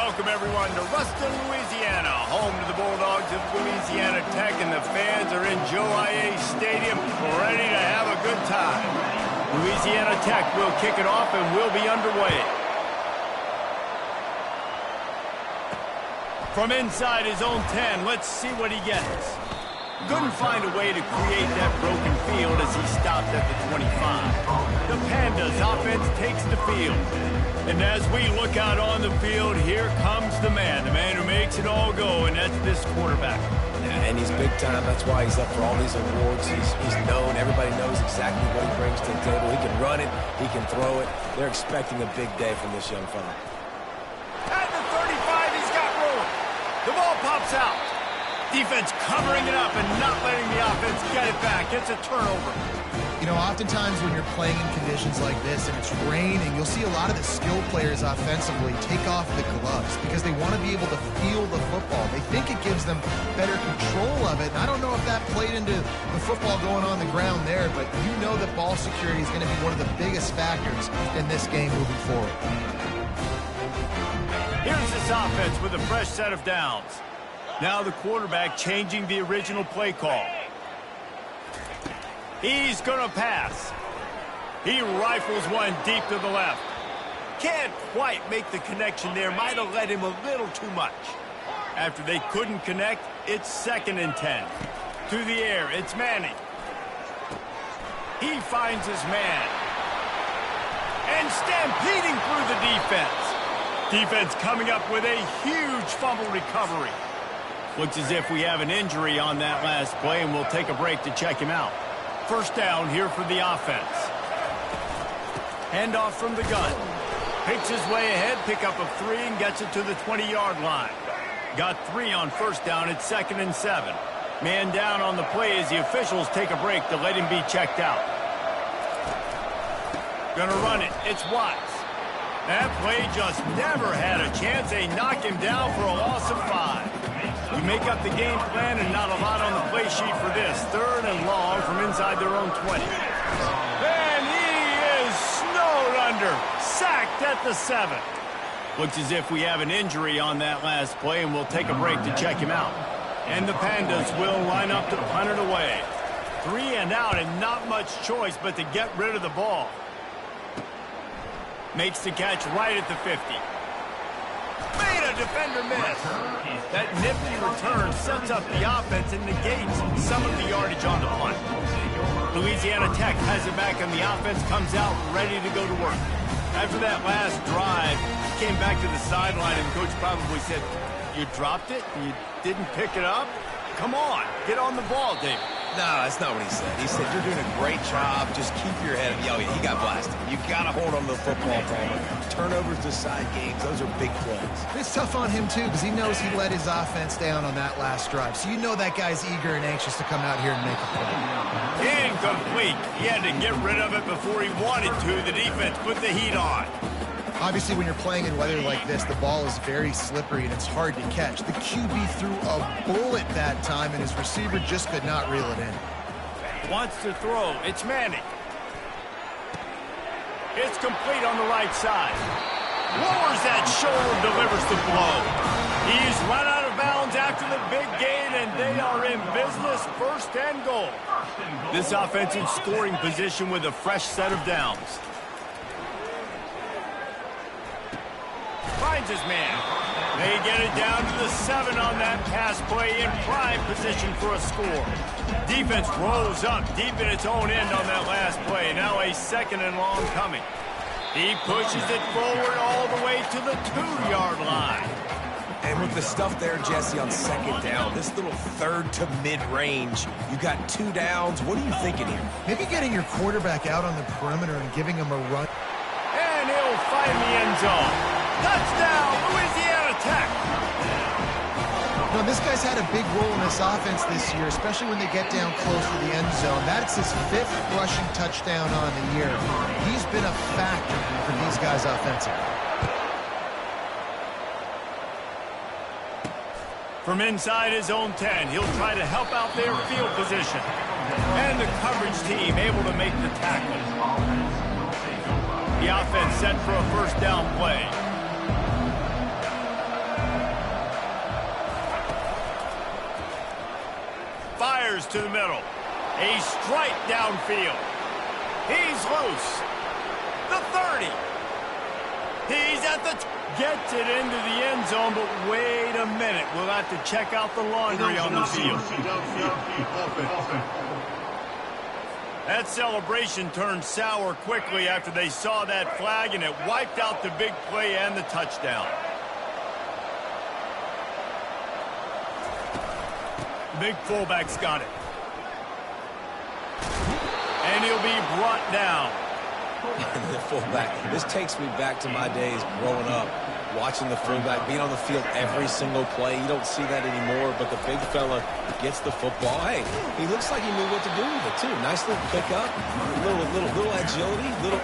welcome everyone to Ruston, Louisiana, home to the Bulldogs of Louisiana Tech, and the fans are in Joe IA Stadium ready to have a good time. Louisiana Tech will kick it off and we'll be underway. From inside his own 10, let's see what he gets. Couldn't find a way to create that broken field as he stopped at the 25. The Pandas offense takes the field. And as we look out on the field, here comes the man who makes it all go, and that's this quarterback. Yeah, and he's big time. That's why he's up for all these awards. He's known. Everybody knows exactly what he brings to the table. He can run it. He can throw it. They're expecting a big day from this young fella. At the 35, he's got room. The ball pops out. Defense covering it up and not letting the offense get it back. It's a turnover. You know, oftentimes when you're playing in conditions like this and it's raining, you'll see a lot of the skill players offensively take off the gloves because they want to be able to feel the football. They think it gives them better control of it. And I don't know if that played into the football going on the ground there, but you know that ball security is going to be one of the biggest factors in this game moving forward. Here's this offense with a fresh set of downs. Now the quarterback changing the original play call. He's going to pass. He rifles one deep to the left. Can't quite make the connection there. Might have led him a little too much. After they couldn't connect, it's 2nd and 10. To the air, it's Manning. He finds his man. And stampeding through the defense. Defense coming up with a huge fumble recovery. Looks as if we have an injury on that last play, and we'll take a break to check him out. First down here for the offense. Handoff from the gun. Picks his way ahead, pick up of 3, and gets it to the 20-yard line. Got 3 on first down. It's 2nd and 7. Man down on the play as the officials take a break to let him be checked out. Gonna run it. It's Watts. That play just never had a chance. They knock him down for a loss of 5. You make up the game plan and not a lot on the play sheet for this. 3rd and long from inside their own 20. And he is snowed under. Sacked at the 7. Looks as if we have an injury on that last play, and we'll take a break to check him out. And the Pandas will line up to punt it away. 3 and out and not much choice but to get rid of the ball. Makes the catch right at the 50. Made a defender miss. That nifty return sets up the offense and negates some of the yardage on the punt. Louisiana Tech has it back, and the offense comes out ready to go to work. After that last drive, he came back to the sideline, and Coach probably said, "You dropped it? You didn't pick it up? Come on, get on the ball, David." No, that's not what he said. He said, "You're doing a great job. Just keep your head up." Oh, yeah, he got blasted. You got to hold on to the football, Palmer. Turnovers decide games. Those are big plays. It's tough on him, too, because he knows he let his offense down on that last drive. So you know that guy's eager and anxious to come out here and make a play. Incomplete. He had to get rid of it before he wanted to. The defense put the heat on. Obviously, when you're playing in weather like this, the ball is very slippery and it's hard to catch. The QB threw a bullet that time, and his receiver just could not reel it in. Wants to throw. It's Manning. It's complete on the right side. Lowers that shoulder, delivers the blow. He's run out of bounds after the big gain, and they are in business. 1st and goal. This offense in scoring position with a fresh set of downs. Finds his man. They get it down to the 7 on that pass play, in prime position for a score. Defense rolls up deep in its own end on that last play. Now a 2nd and long coming. He pushes it forward all the way to the 2-yard line. And with the stuff there, Jesse, on 2nd down, this little 3rd to mid-range, you got 2 downs. What are you thinking here? Maybe getting your quarterback out on the perimeter and giving him a run. And he'll find the end zone. Touchdown, Louisiana Tech. You know, this guy's had a big role in this offense this year, especially when they get down close to the end zone. That's his 5th rushing touchdown on the year. He's been a factor for these guys offensively. From inside his own 10, he'll try to help out their field position. And the coverage team able to make the tackle. The offense set for a 1st down play. fires to the middle. A strike downfield. He's loose. The 30. He's at the... Gets it into the end zone, but wait a minute. We'll have to check out the laundry on the field. That celebration turned sour quickly after they saw that flag, and it wiped out the big play and the touchdown. The big fullback's got it. And he'll be brought down. The fullback. This takes me back to my days growing up, watching the fullback being on the field every single play. You don't see that anymore, but the big fella gets the football. Hey, he looks like he knew what to do with it, too. Nice little pickup, little agility, little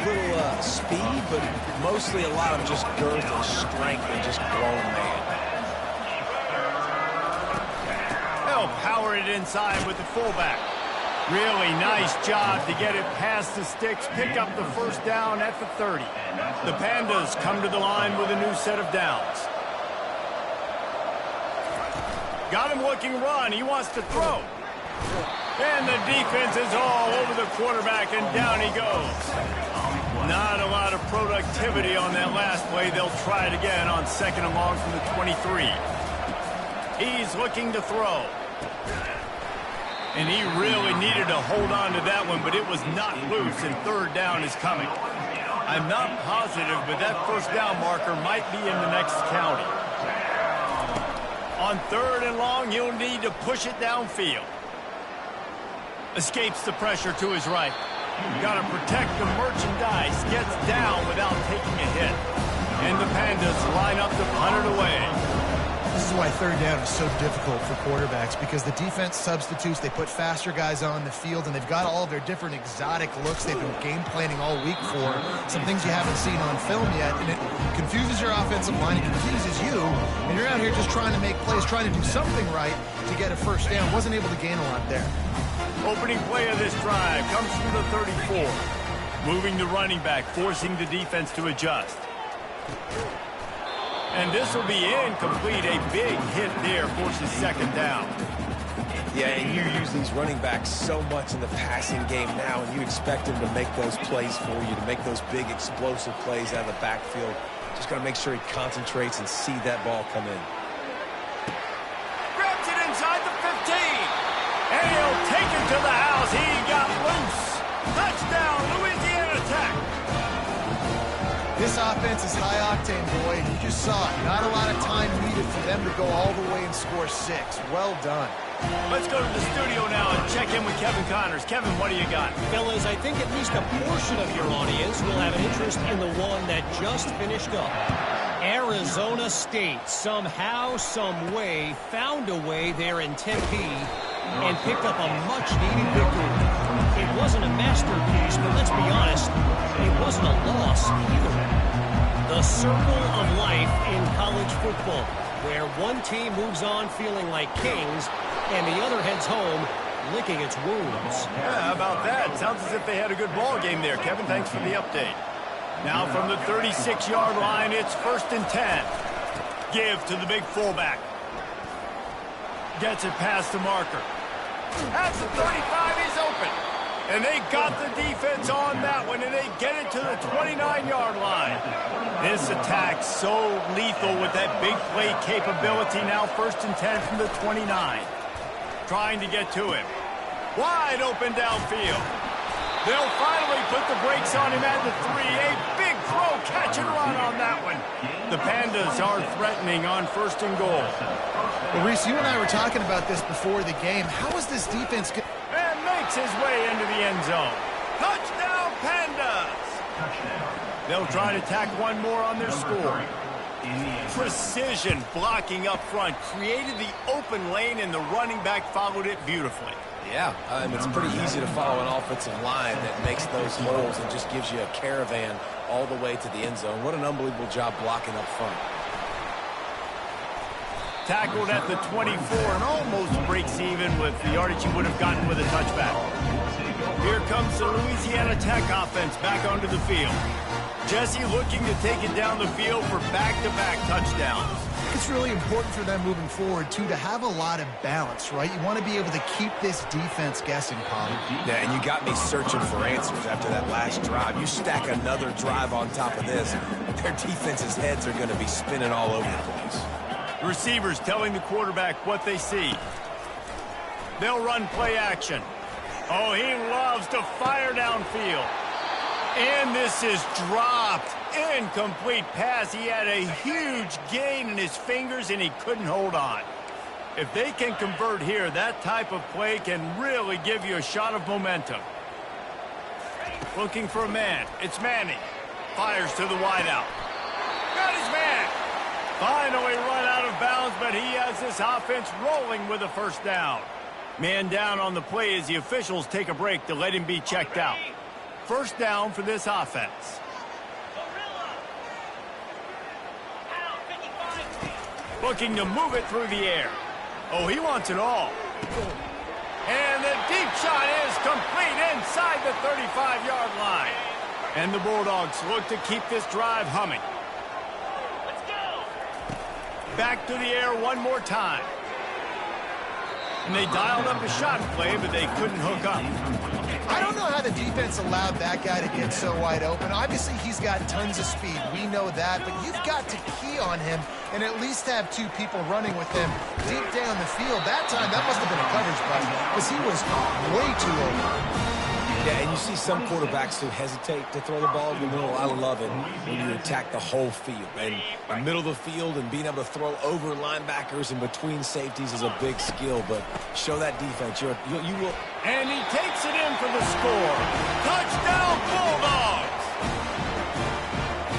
speed, but mostly a lot of just girth and strength and just grown man. They'll power it inside with the fullback. Really nice job to get it past the sticks, pick up the first down at the 30. The Pandas come to the line with a new set of downs. Got him looking run. He wants to throw. And the defense is all over the quarterback, and down he goes. Not a lot of productivity on that last play. They'll try it again on second and long from the 23. He's looking to throw. And he really needed to hold on to that one, but it was not loose, and third down is coming. I'm not positive, but that first down marker might be in the next county. On third and long, he'll need to push it downfield. Escapes the pressure to his right. Got to protect the merchandise. Gets down without taking a hit. And the Pandas line up to punt it away. This is why third down is so difficult for quarterbacks, because the defense substitutes, they put faster guys on the field, and they've got all their different exotic looks they've been game planning all week for, some things you haven't seen on film yet, and it confuses your offensive line, it confuses you, and you're out here just trying to make plays, trying to do something right to get a first down. Wasn't able to gain a lot there. Opening play of this drive comes from the 34. Moving the running back, forcing the defense to adjust. And this will be incomplete. A big hit there forces second down. Yeah, and you use these running backs so much in the passing game now, and you expect them to make those plays for you, to make those big explosive plays out of the backfield. Just got to make sure he concentrates and see that ball come in. Grabs it inside the 15. And he'll take it to the house. He got loose. Touchdown, Louisiana Tech. This offense is high-octane, boy. You just saw it. Not a lot of time needed for them to go all the way and score 6. Well done. Let's go to the studio now and check in with Kevin Connors. Kevin, what do you got? Fellas, I think at least a portion of your audience will have an interest in the one that just finished up. Arizona State somehow, some way, found a way there in Tempe and picked up a much-needed victory. It wasn't a masterpiece, but let's be honest, it wasn't a loss either. The circle of life in college football, where one team moves on feeling like kings and the other heads home licking its wounds. Yeah, how about that? Sounds as if they had a good ball game there. Kevin, thanks for the update. Now from the 36-yard line, it's 1st and 10. Give to the big fullback. Gets it past the marker. At the 35, he's open. And they got the defense on that one, and they get it to the 29-yard line. This attack so lethal with that big play capability. Now 1st and 10 from the 29. Trying to get to him. Wide open downfield. They'll finally put the brakes on him at the 3. A big throw, catch and run on that one. The Pandas are threatening on 1st and goal. Well, Reese, you and I were talking about this before the game. How is this defense... And makes his way into the end zone. Touchdown, Pandas! They'll try to tack one more on their score. Precision blocking up front created the open lane, and the running back followed it beautifully. Yeah, it's pretty easy to follow an offensive line that makes those holes and just gives you a caravan all the way to the end zone. What an unbelievable job blocking up front. Tackled at the 24 and almost breaks even with the yardage he would have gotten with a touchback. Here comes the Louisiana Tech offense back onto the field. Jesse looking to take it down the field for back-to-back touchdowns. think it's really important for them moving forward, too, to have a lot of balance, right? You want to be able to keep this defense guessing, Polly. Yeah, and you got me searching for answers after that last drive. You stack another drive on top of this, their defense's heads are going to be spinning all over the place. Receivers telling the quarterback what they see. They'll run play action. Oh, he loves to fire downfield. And this is dropped. Incomplete pass. He had a huge gain in his fingers, and he couldn't hold on. If they can convert here, that type of play can really give you a shot of momentum. Looking for a man. It's Manning. Fires to the wideout. Got his man. Finally run out of bounds, but he has this offense rolling with a first down. Man down on the play as the officials take a break to let him be checked out. First down for this offense. Looking to move it through the air. Oh, he wants it all. And the deep shot is complete inside the 35-yard line. And the Bulldogs look to keep this drive humming. Let's go. Back to the air one more time. And they dialed up a shot play, but they couldn't hook up. I don't know how the defense allowed that guy to get so wide open. Obviously, he's got tons of speed. We know that, but you've got to key on him and at least have two people running with him deep down the field. That time, that must have been a coverage bust because he was way too open. Yeah, and you see some quarterbacks who hesitate to throw the ball in the middle. I love it when you attack the whole field. And the middle of the field and being able to throw over linebackers and between safeties is a big skill. But show that defense. You will. And he takes it in for the score. Touchdown, Bulldogs!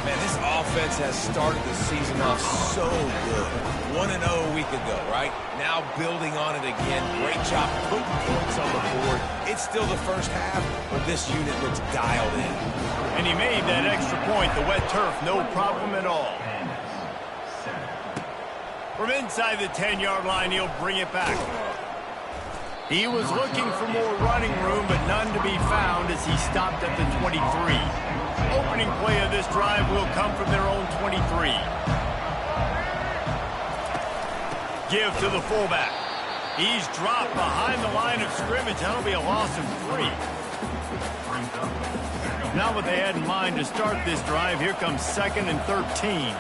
Man, this offense has started the season off so good. 1-0 a week ago, right? Now building on it again. Great job putting points on the board. It's still the first half, but this unit looks dialed in. And he made that extra point, the wet turf, no problem at all. From inside the 10-yard line, he'll bring it back. He was looking for more running room, but none to be found as he stopped at the 23. Opening play of this drive will come from their own 23. Give to the fullback. He's dropped behind the line of scrimmage. That'll be a loss of 3. Not what they had in mind to start this drive. Here comes 2nd and 13.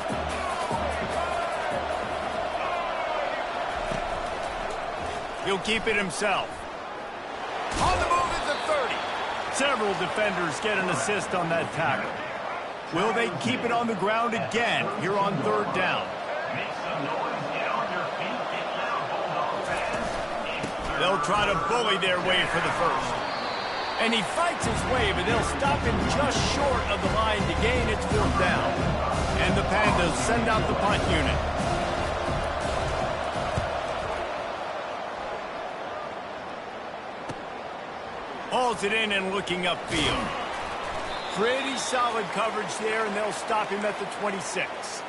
He'll keep it himself. On the move is the 30. Several defenders get an assist on that tackle. Will they keep it on the ground again here on 3rd down? They'll try to bully their way for the first. And he fights his way, but they'll stop him just short of the line to gain its 4th down. And the Pandas send out the punt unit. Hauls it in and looking upfield. Pretty solid coverage there, and they'll stop him at the 26.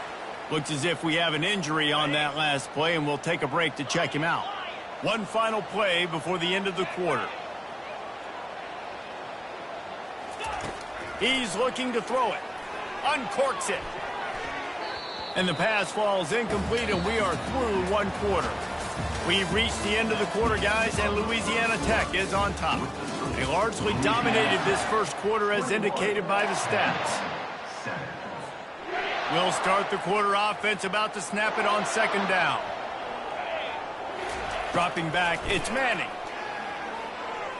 Looks as if we have an injury on that last play, and we'll take a break to check him out. One final play before the end of the quarter. He's looking to throw it. Uncorks it. And the pass falls incomplete, and we are through one quarter. We've reached the end of the quarter, guys, and Louisiana Tech is on top. They largely dominated this first quarter as indicated by the stats. We'll start the quarter offense, about to snap it on 2nd down. Dropping back, it's Manning.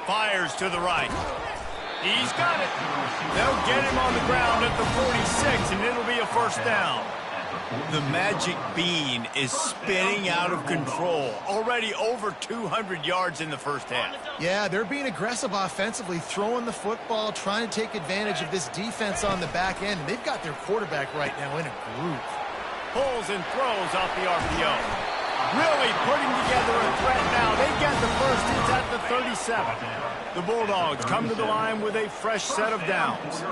Fires to the right. He's got it. They'll get him on the ground at the 46, and it'll be a first down. The magic bean is spinning out of control. Already over 200 yards in the first half. Yeah, they're being aggressive offensively, throwing the football, trying to take advantage of this defense on the back end. And they've got their quarterback right now in a groove. Pulls and throws off the RPO. Really putting together a threat now. They get the first. It's at the 37. The Bulldogs come to the line with a fresh set of downs.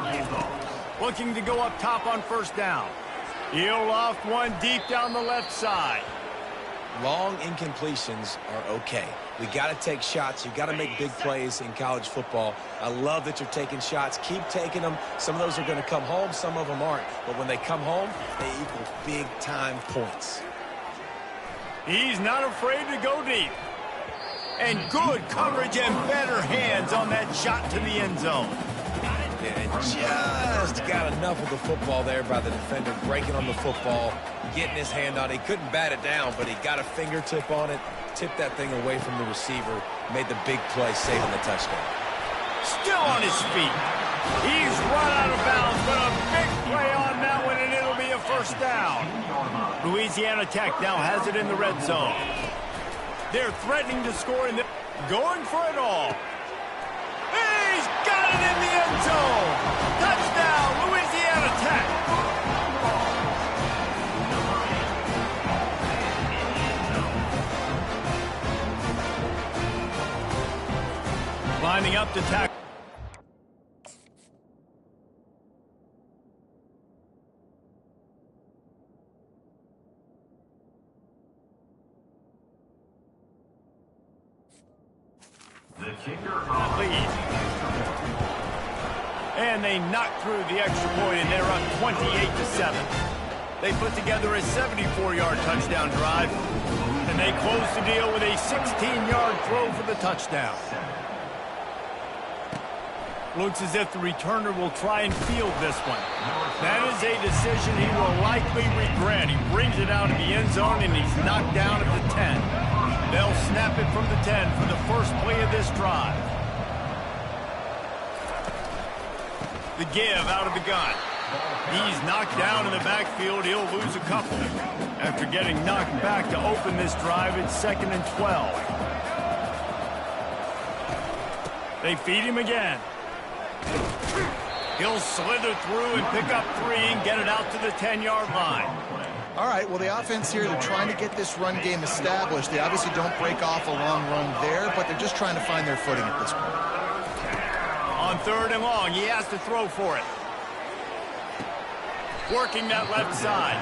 Looking to go up top on 1st down. He'll loft one deep down the left side. Long incompletions are okay. We got to take shots. You got to make big plays in college football. I love that you're taking shots. Keep taking them. Some of those are going to come home. Some of them aren't. But when they come home, they equal big-time points. He's not afraid to go deep. And good coverage and better hands on that shot to the end zone. And just got enough of the football there by the defender, breaking on the football, getting his hand on it. He couldn't bat it down, but he got a fingertip on it, tipped that thing away from the receiver, made the big play, saving the touchdown. Still on his feet. He's run out of bounds, but a big play on that one, and it'll be a first down. Louisiana Tech now has it in the red zone. They're threatening to score, and they're going for it all. He's got it in the end zone. Touchdown, Louisiana Tech. Lining up to tackle. The kicker of Lead. And they knock through the extra point, and they're up 28-7. They put together a 74-yard touchdown drive, and they close the deal with a 16-yard throw for the touchdown. Looks as if the returner will try and field this one. That is a decision he will likely regret. He brings it out of the end zone, and he's knocked down at the 10. They'll snap it from the 10 for the first play of this drive. The give out of the gun. He's knocked down in the backfield. He'll lose a couple. After getting knocked back to open this drive, it's 2nd and 12. They feed him again. He'll slither through and pick up 3 and get it out to the 10-yard line. All right, well, the offense here, they're trying to get this run game established. They obviously don't break off a long run there, but they're just trying to find their footing at this point. On 3rd and long, he has to throw for it. Working that left side.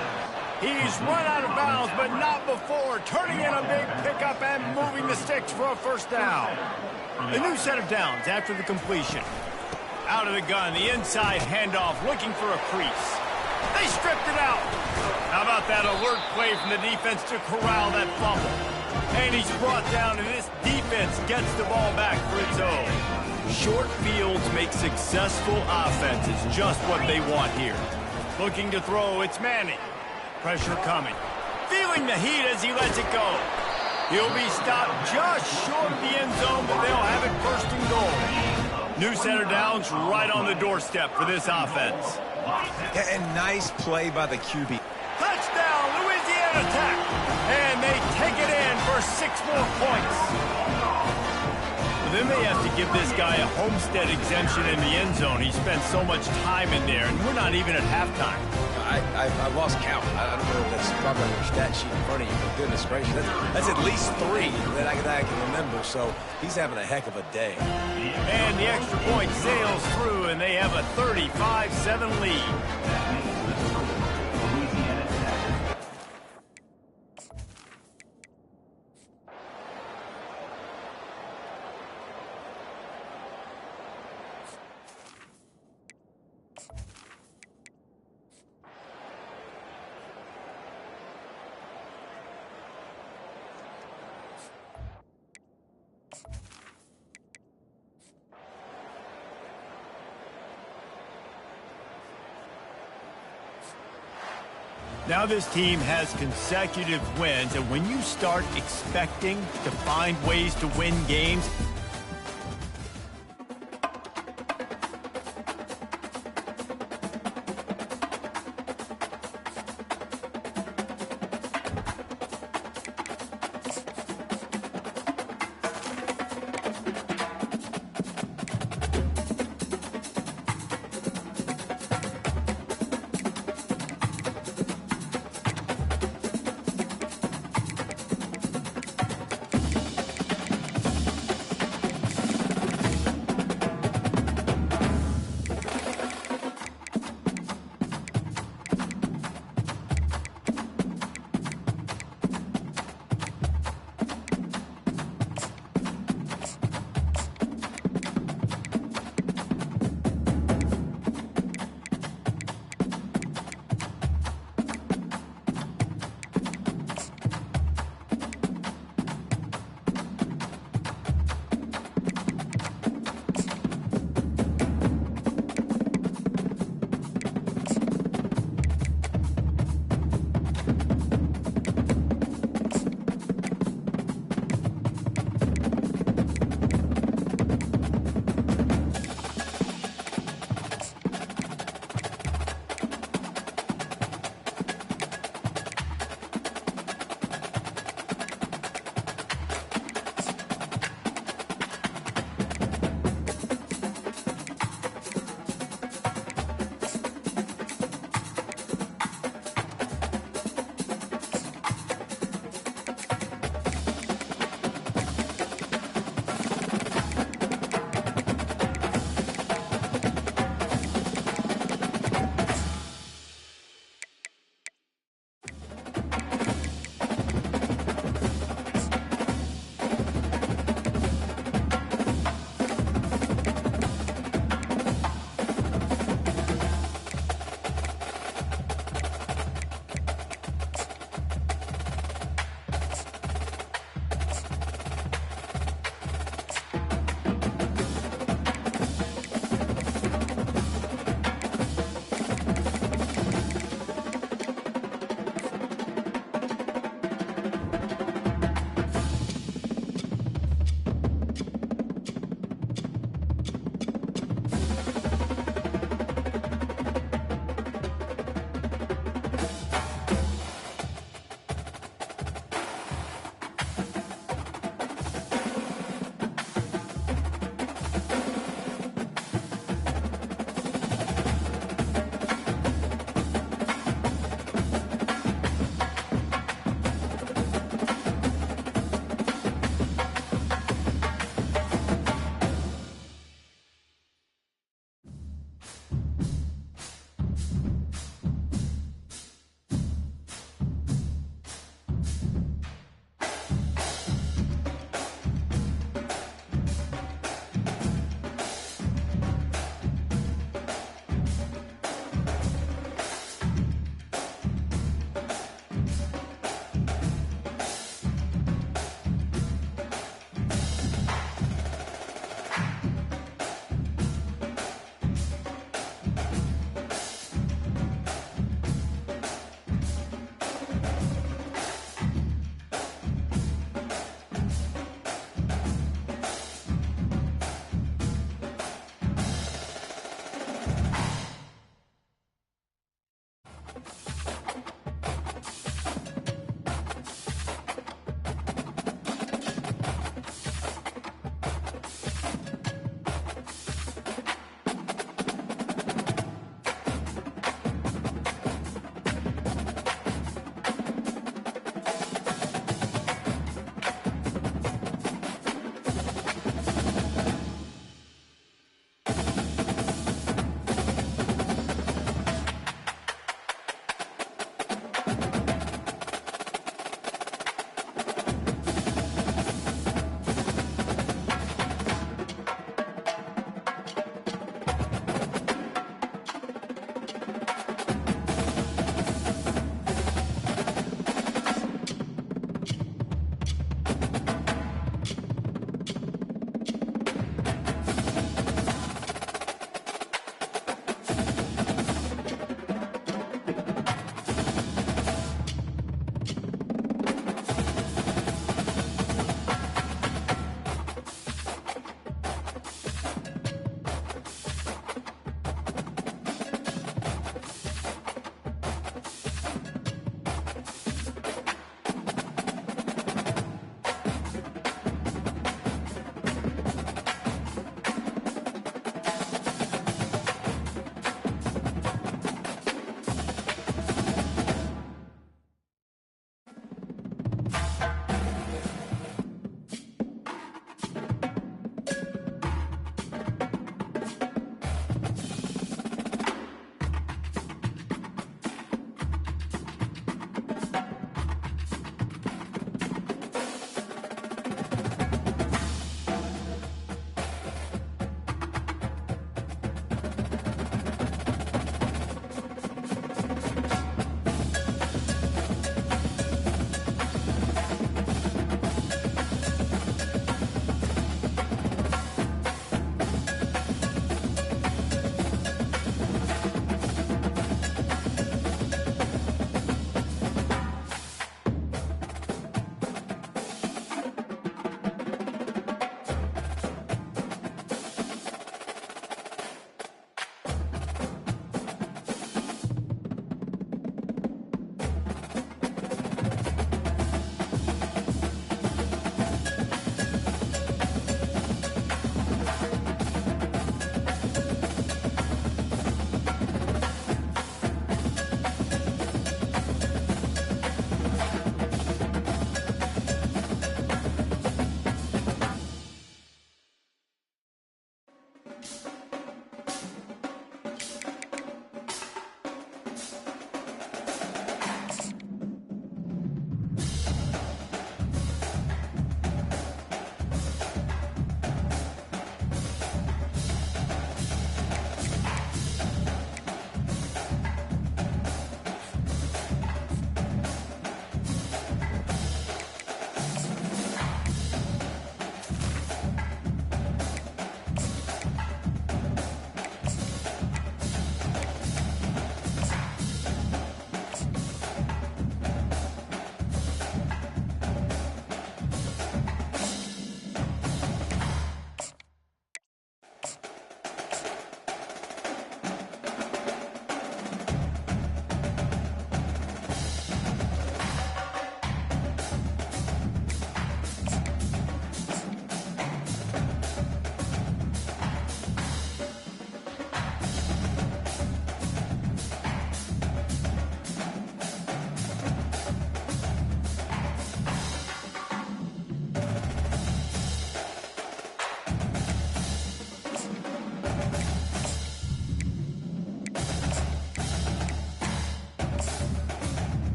He's run out of bounds, but not before. Turning in a big pickup and moving the sticks for a first down. A new set of downs after the completion. Out of the gun, the inside handoff, looking for a crease. They stripped it out. How about that alert play from the defense to corral that fumble? And he's brought down, and this defense gets the ball back for its own. Short fields make successful offenses just what they want here. Looking to throw, it's Manning. Pressure coming. Feeling the heat as he lets it go. He'll be stopped just short of the end zone, but they'll have it 1st and goal. New center downs right on the doorstep for this offense. And nice play by the QB. Touchdown, Louisiana Tech. And they take it in for 6 more points. Well, then they have to give this guy a homestead exemption in the end zone. He spent so much time in there, and we're not even at halftime. I lost count. I don't know if that's probably on your stat sheet in front of you, but goodness gracious, that's at least 3 that I can remember, so he's having a heck of a day. And the extra point sails through, and they have a 35-7 lead. Now this team has consecutive wins, and when you start expecting to find ways to win games,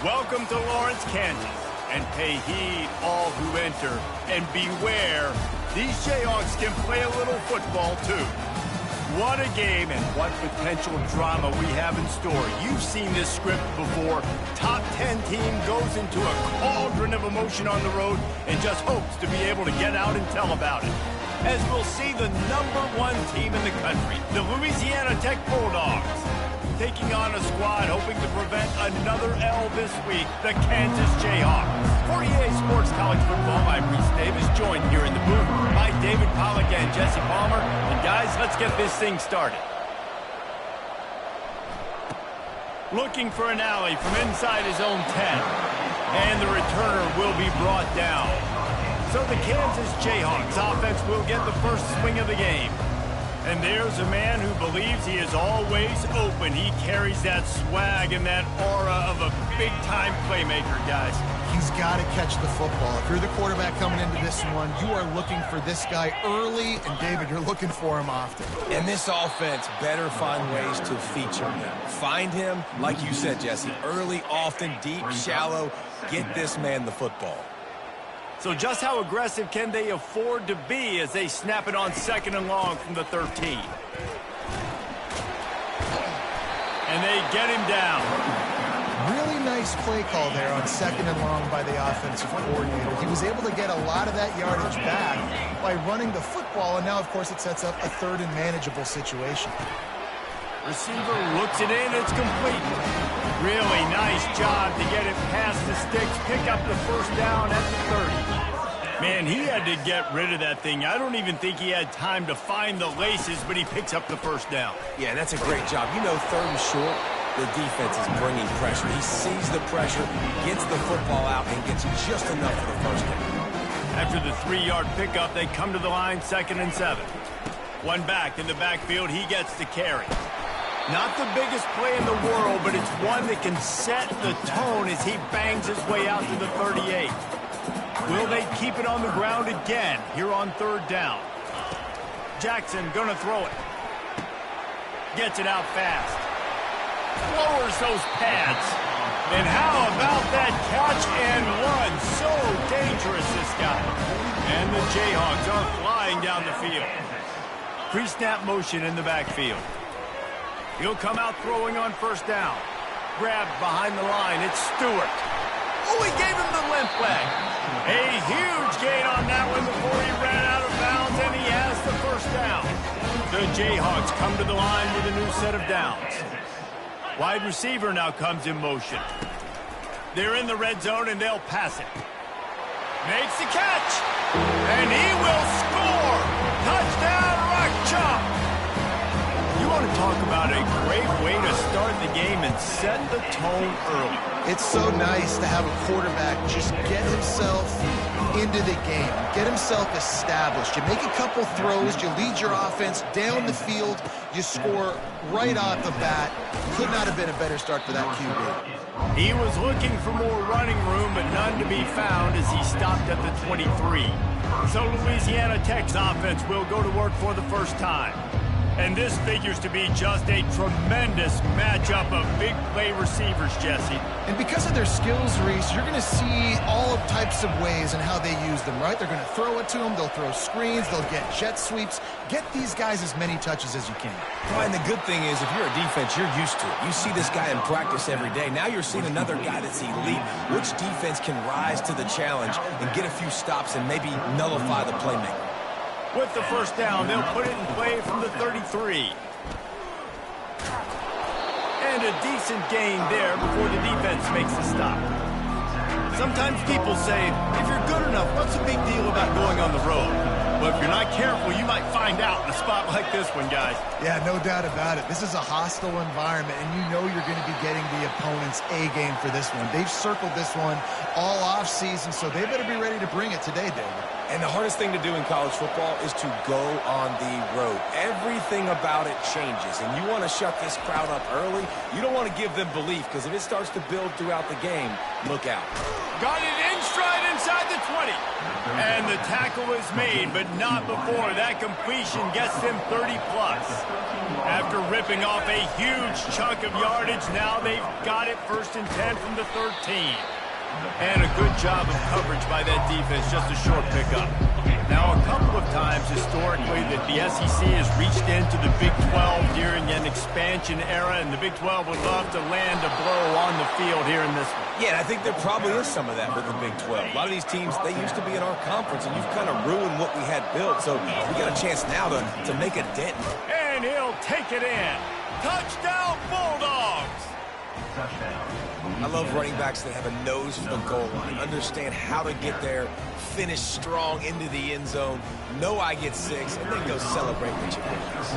Welcome to Lawrence, Kansas, and pay heed all who enter, and beware, these Jayhawks can play a little football too. What a game and what potential drama we have in store. You've seen this script before. Top 10 team goes into a cauldron of emotion on the road and just hopes to be able to get out and tell about it. As we'll see the #1 team in the country, the Louisiana Tech Bulldogs, taking on a squad hoping to prevent another L this week, the Kansas Jayhawks. For EA Sports College Football, I'm Reese Davis, joined here in the booth by David Pollack and Jesse Palmer. And guys, let's get this thing started. Looking for an alley from inside his own 10. And the returner will be brought down. So the Kansas Jayhawks offense will get the first swing of the game. And there's a man who believes he is always open. He carries that swag and that aura of a big-time playmaker, guys. He's got to catch the football. If you're the quarterback coming into this one, you are looking for this guy early, and David, you're looking for him often. And this offense better find ways to feature him. Find him, like you said, Jesse, early, often, deep, shallow. Get this man the football. So just how aggressive can they afford to be as they snap it on 2nd and long from the 13? And they get him down. Really nice play call there on 2nd and long by the offensive coordinator. He was able to get a lot of that yardage back by running the football, and now, of course, it sets up a 3rd and manageable situation. Receiver looks it in, it's complete. Really nice job to get it past the sticks, pick up the first down at the 30. Man, he had to get rid of that thing. I don't even think he had time to find the laces, but he picks up the first down. Yeah, that's a great job. You know, 3rd and short, the defense is bringing pressure. He sees the pressure, gets the football out, and gets just enough for the first down. After the 3-yard pickup, they come to the line 2nd and 7. One back in the backfield, he gets the carry. Not the biggest play in the world, but it's one that can set the tone as he bangs his way out to the 38. Will they keep it on the ground again here on 3rd down? Jackson gonna throw it. Gets it out fast. Lowers those pads. And how about that catch and run? So dangerous, this guy. And the Jayhawks are flying down the field. Pre-snap motion in the backfield. He'll come out throwing on 1st down. Grabbed behind the line. It's Stewart. Oh, he gave him the limp leg. A huge gain on that one before he ran out of bounds, and he has the 1st down. The Jayhawks come to the line with a new set of downs. Wide receiver now comes in motion. They're in the red zone, and they'll pass it. Makes the catch. And he will score. Touchdown, Rock Chop. You want to talk about a great way to start the game and set the tone early. It's so nice to have a quarterback just get himself into the game, get himself established. You make a couple throws, you lead your offense down the field, you score right off the bat. Could not have been a better start for that QB. He was looking for more running room, but none to be found as he stopped at the 23. So Louisiana Tech's offense will go to work for the first time. And this figures to be just a tremendous matchup of big play receivers, Jesse. And because of their skills, Reese, you're going to see all types of ways and how they use them, right? They're going to throw it to them. They'll throw screens. They'll get jet sweeps. Get these guys as many touches as you can. Brian, the good thing is if you're a defense, you're used to it. You see this guy in practice every day. Now you're seeing another guy that's elite. Which defense can rise to the challenge and get a few stops and maybe nullify the playmaker? With the 1st down, they'll put it in play from the 33. And a decent gain there before the defense makes the stop. Sometimes people say, if you're good enough, what's the big deal about going on the road? Well, if you're not careful, you might find out in a spot like this one, guys. Yeah, no doubt about it. This is a hostile environment, and you know you're going to be getting the opponent's A game for this one. They've circled this one all offseason, so they better be ready to bring it today, David. And the hardest thing to do in college football is to go on the road. Everything about it changes, and you want to shut this crowd up early. You don't want to give them belief, because if it starts to build throughout the game, look out. Got it in stride and inside the 20. And the tackle is made, but not before that completion gets them 30-plus. After ripping off a huge chunk of yardage, now they've got it 1st and 10 from the 13. And a good job of coverage by that defense, just a short pickup. Now, a couple of times historically that the SEC has reached into the Big 12 during an expansion era, and the Big 12 would love to land a blow on the field here in this one. Yeah, I think there probably is some of that with the Big 12. A lot of these teams, they used to be in our conference, and you've kind of ruined what we had built, so we got a chance now to make a dent. And he'll take it in. Touchdown, Bulldogs! I love running backs that have a nose for the goal line, understand how to get there, finish strong into the end zone, know I get 6, and then go celebrate with your boys.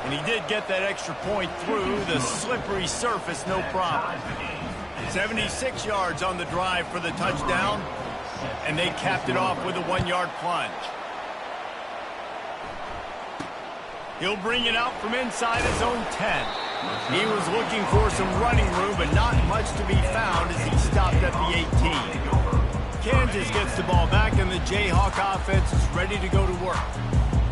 And he did get that extra point through the slippery surface, no problem. 76 yards on the drive for the touchdown, and they capped it off with a 1-yard plunge. He'll bring it out from inside his own 10. He was looking for some running room, but not much to be found as he stopped at the 18. Kansas gets the ball back, and the Jayhawk offense is ready to go to work.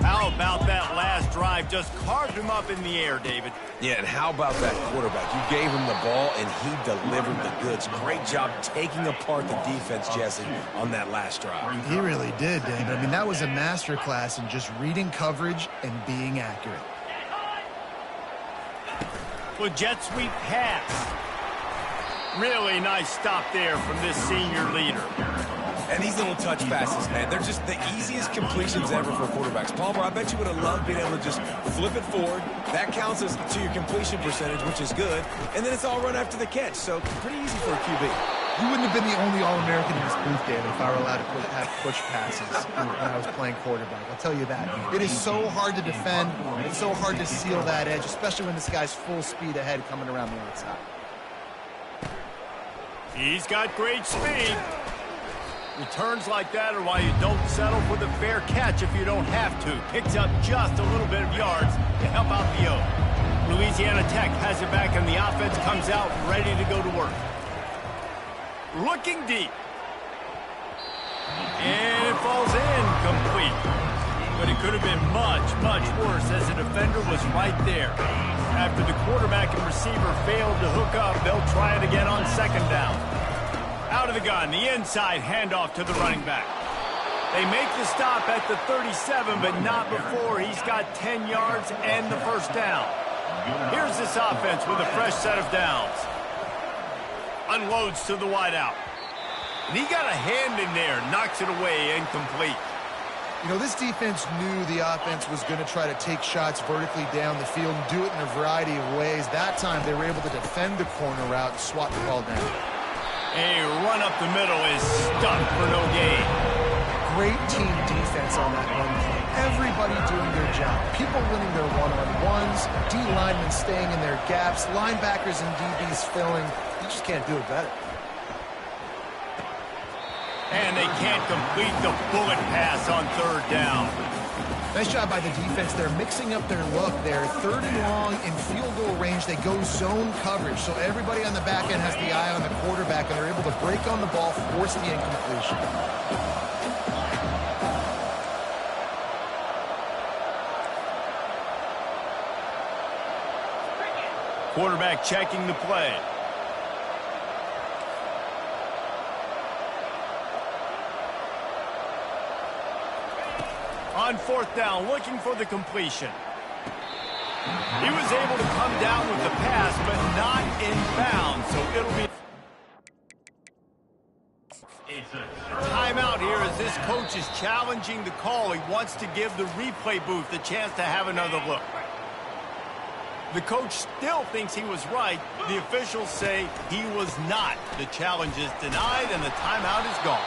How about that last drive? Just carved him up in the air, David. Yeah, and how about that quarterback? You gave him the ball, and he delivered the goods. Great job taking apart the defense, Jesse, on that last drive. He really did, David. I mean, that was a masterclass in just reading coverage and being accurate. Well, jet sweep pass. Really nice stop there from this senior leader. And these little touch passes, man, they're just the easiest completions ever for quarterbacks. Palmer, I bet you would have loved being able to just flip it forward. That counts as to your completion percentage, which is good. And then it's all run after the catch, so pretty easy for a QB. You wouldn't have been the only All-American in this booth, David, if I were allowed to have push passes when I was playing quarterback. I'll tell you that. It is so hard to defend. It's so hard to seal that edge, especially when this guy's full speed ahead coming around the outside. He's got great speed. Returns like that are why you don't settle for the fair catch if you don't have to. Picks up just a little bit of yards to help out the O. Louisiana Tech has it back, and the offense comes out ready to go to work. Looking deep. And it falls in complete. But it could have been much, much worse as the defender was right there. After the quarterback and receiver failed to hook up, they'll try it again on 2nd down. Out of the gun, the inside handoff to the running back. They make the stop at the 37, but not before he's got 10 yards and the 1st down. Here's this offense with a fresh set of downs. Unloads to the wideout. And he got a hand in there, knocks it away, incomplete. You know, this defense knew the offense was going to try to take shots vertically down the field and do it in a variety of ways. That time, they were able to defend the corner route and swat the ball down. A run up the middle is stuck for no gain. Great team defense on that run play. Everybody doing their job. People winning their one-on-ones, D linemen staying in their gaps, linebackers and DBs filling. You just can't do it better. And they can't complete the bullet pass on 3rd down. Nice job by the defense. They're mixing up their look there. 3rd and long in field goal range. They go zone coverage. So everybody on the back end has the eye on the quarterback, and they're able to break on the ball, force the incompletion. Quarterback checking the play. On 4th down, looking for the completion. He was able to come down with the pass, but not in bounds, so it'll be timeout here as this coach is challenging the call. He wants to give the replay booth a chance to have another look. The coach still thinks he was right. The officials say he was not. The challenge is denied, and the timeout is gone.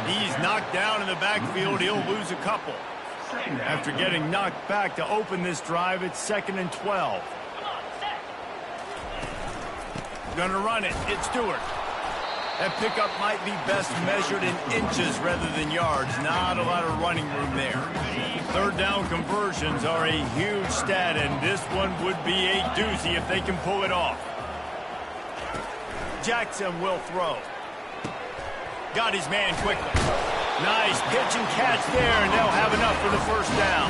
He's knocked down in the backfield. He'll lose a couple. After getting knocked back to open this drive, it's 2nd and 12. Gonna run it. It's Stewart. That pickup might be best measured in inches rather than yards. Not a lot of running room there. 3rd down conversions are a huge stat, and this one would be a doozy if they can pull it off. Jackson will throw. Got his man quickly. Nice pitch and catch there, and they'll have enough for the first down.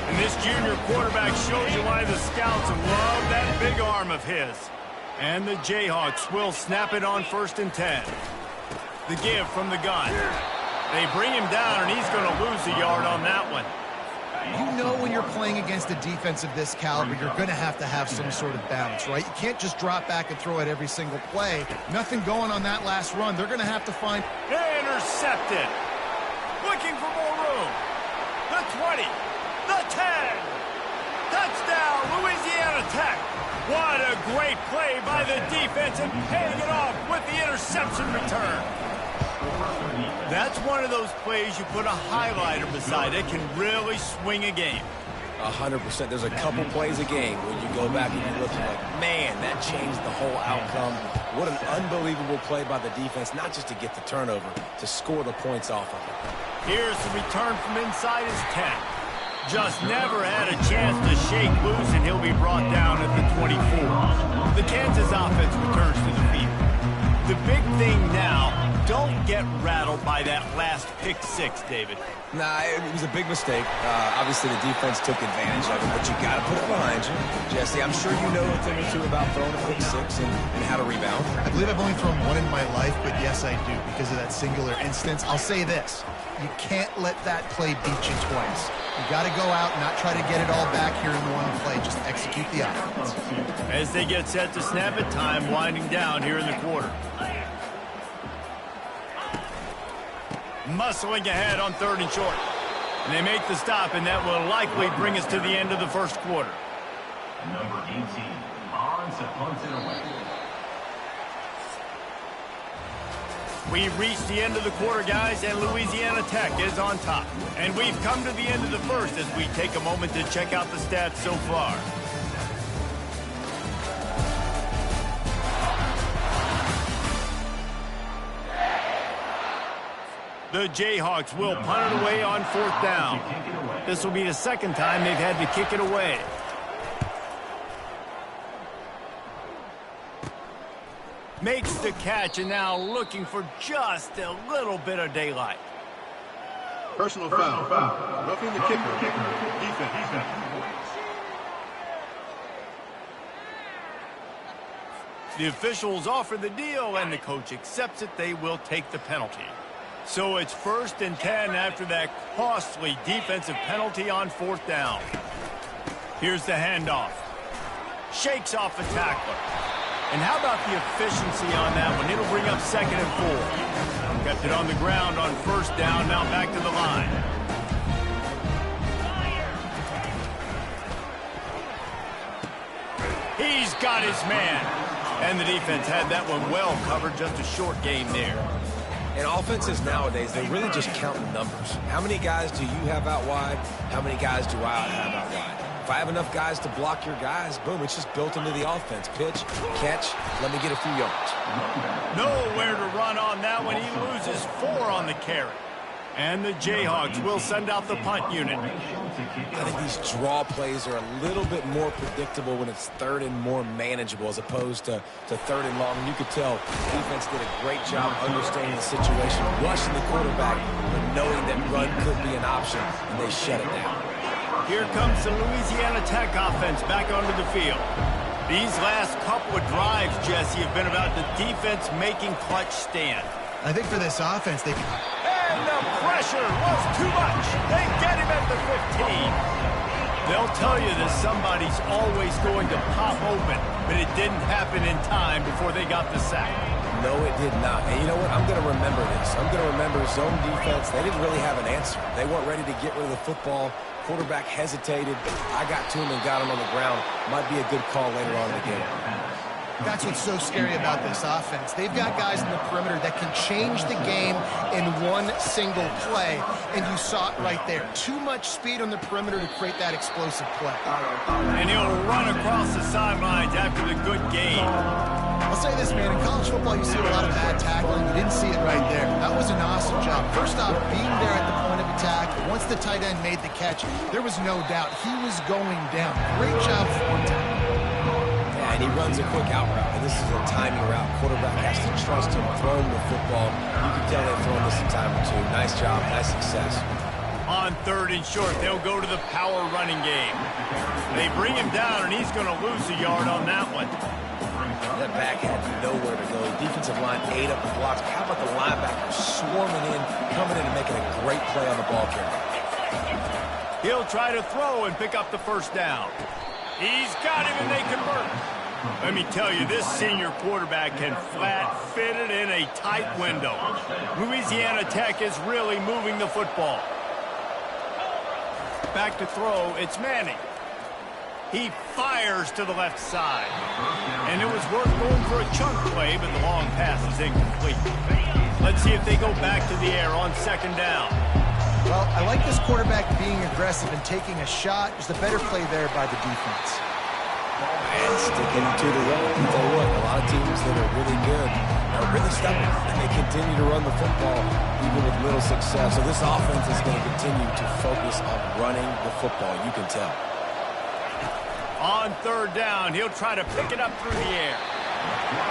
And this junior quarterback shows you why the scouts love that big arm of his. And the Jayhawks will snap it on 1st and 10. The give from the gun. They bring him down, and he's going to lose a yard on that one. You know when you're playing against a defense of this caliber, you're going to have some sort of balance, right? You can't just drop back and throw it every single play. Nothing going on that last run. They're going to have to find... Intercepted. Looking for more room. The 20. The 10. Touchdown, Louisiana Tech. What a great play by the defense and paying it off with the interception return. That's one of those plays you put a highlighter beside it, can really swing a game. 100%. There's a couple plays a game when you go back and you look like, man, that changed the whole outcome. What an unbelievable play by the defense, not just to get the turnover, to score the points off of it. Here's the return from inside his 10. Just never had a chance to shake loose, and he'll be brought down at the 24. The Kansas offense returns to the field. The big thing now, don't get rattled by that last pick 6, David. Nah, it was a big mistake. Obviously, the defense took advantage of it, but you got to put it behind you. Jesse, I'm sure you know a thing or two about throwing a pick 6 and how to rebound. I believe I've only thrown one in my life, but yes, I do, because of that singular instance. I'll say this. You can't let that play beat you twice. You got to go out and not try to get it all back here in one play. Just execute the offense. As they get set to snap it, time winding down here in the quarter. Muscling ahead on 3rd and short. And they make the stop, and that will likely bring us to the end of the first quarter. Number 18, Bonds punts it away. We've reached the end of the quarter, guys, and Louisiana Tech is on top. And we've come to the end of the first as we take a moment to check out the stats so far. The Jayhawks will punt it away on 4th down. This will be the second time they've had to kick it away. Makes the catch, and now looking for just a little bit of daylight. Personal foul. Roughing the kicker. Defense. The officials offer the deal, and the coach accepts it. They will take the penalty. So it's 1st and 10 after that costly defensive penalty on 4th down. Here's the handoff. Shakes off a tackler. And how about the efficiency on that one? It'll bring up 2nd and 4. Kept it on the ground on 1st down, now back to the line. He's got his man. And the defense had that one well covered, just a short game there. And offenses nowadays, they really just count numbers. How many guys do you have out wide? How many guys do I have out wide? If I have enough guys to block your guys, boom, it's just built into the offense. Pitch, catch, let me get a few yards. Nowhere to run on that one. He loses 4 on the carry. And the Jayhawks will send out the punt unit. I think these draw plays are a little bit more predictable when it's 3rd and more manageable as opposed to 3rd and long. And you could tell defense did a great job understanding the situation, rushing the quarterback, but knowing that run could be an option, and they shut it down. Here comes the Louisiana Tech offense back onto the field. These last couple of drives, Jesse, have been about the defense making clutch stand. I think for this offense, they... And the pressure was too much. They get him at the 15. They'll tell you that somebody's always going to pop open, but it didn't happen in time before they got the sack. No, it did not. And you know what? I'm going to remember this. I'm going to remember zone defense. They didn't really have an answer. They weren't ready to get rid of the football. Quarterback hesitated. I got to him and got him on the ground. Might be a good call later on in the game. That's what's so scary about this offense. They've got guys in the perimeter that can change the game in one single play, and you saw it right there. Too much speed on the perimeter to create that explosive play. And he'll run across the sidelines after the good gain. I'll say this, man. In college football, you see a lot of bad tackling. You didn't see it right there. That was an awesome job. First off, being there at the point of attack. Once the tight end made the catch, there was no doubt he was going down. Great job for him. And he runs a quick out route, and this is a timing route. Quarterback has to trust him throwing the football. You can tell they've thrown this a time or two. Nice job, nice success. On 3rd and short, they'll go to the power running game. They bring him down, and he's going to lose a yard on that one. That back had nowhere to go. The defensive line ate up the blocks. How about the linebackers swarming in, coming in and making a great play on the ball carrier? He'll try to throw and pick up the first down. He's got him, and they convert. Let me tell you, this senior quarterback can flat fit it in a tight window. Louisiana Tech is really moving the football. Back to throw, it's Manning. He fires to the left side. And it was worth going for a chunk play, but the long pass is incomplete. Let's see if they go back to the air on 2nd down. Well, I like this quarterback being aggressive and taking a shot. There's a better play there by the defense. And sticking to the run. I'll tell you what, a lot of teams that are really good are really stubborn, and they continue to run the football even with little success. So this offense is going to continue to focus on running the football, you can tell. On 3rd down, he'll try to pick it up through the air.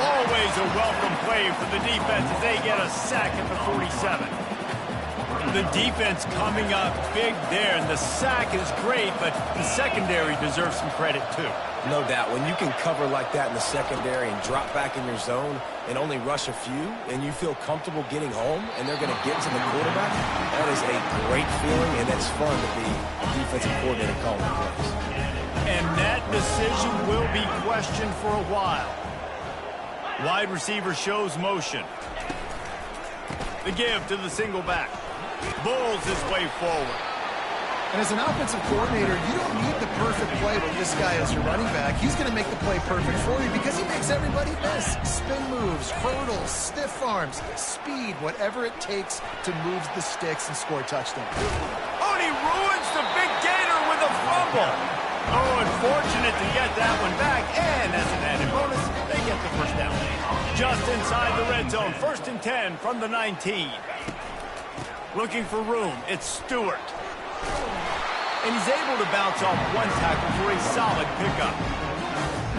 Always a welcome play for the defense as they get a sack at the 47. The defense coming up big there, and the sack is great, but the secondary deserves some credit too. No doubt. When you can cover like that in the secondary and drop back in your zone and only rush a few, and you feel comfortable getting home, and they're going to get to the quarterback, that is a great feeling, and it's fun to be a defensive coordinator calling the plays. And that decision will be questioned for a while. Wide receiver shows motion. The give to the single back. Bulls his way forward. And as an offensive coordinator, you don't need the perfect play with this guy as your running back. He's going to make the play perfect for you because he makes everybody miss. Spin moves, hurdles, stiff arms, speed, whatever it takes to move the sticks and score touchdowns. Oh, and he ruins the big gator with a fumble. Oh, unfortunate to get that one back. And as an added bonus, they get the first down. Just inside the red zone, 1st and 10 from the 19. Looking for room, it's Stewart. And he's able to bounce off one tackle for a solid pickup.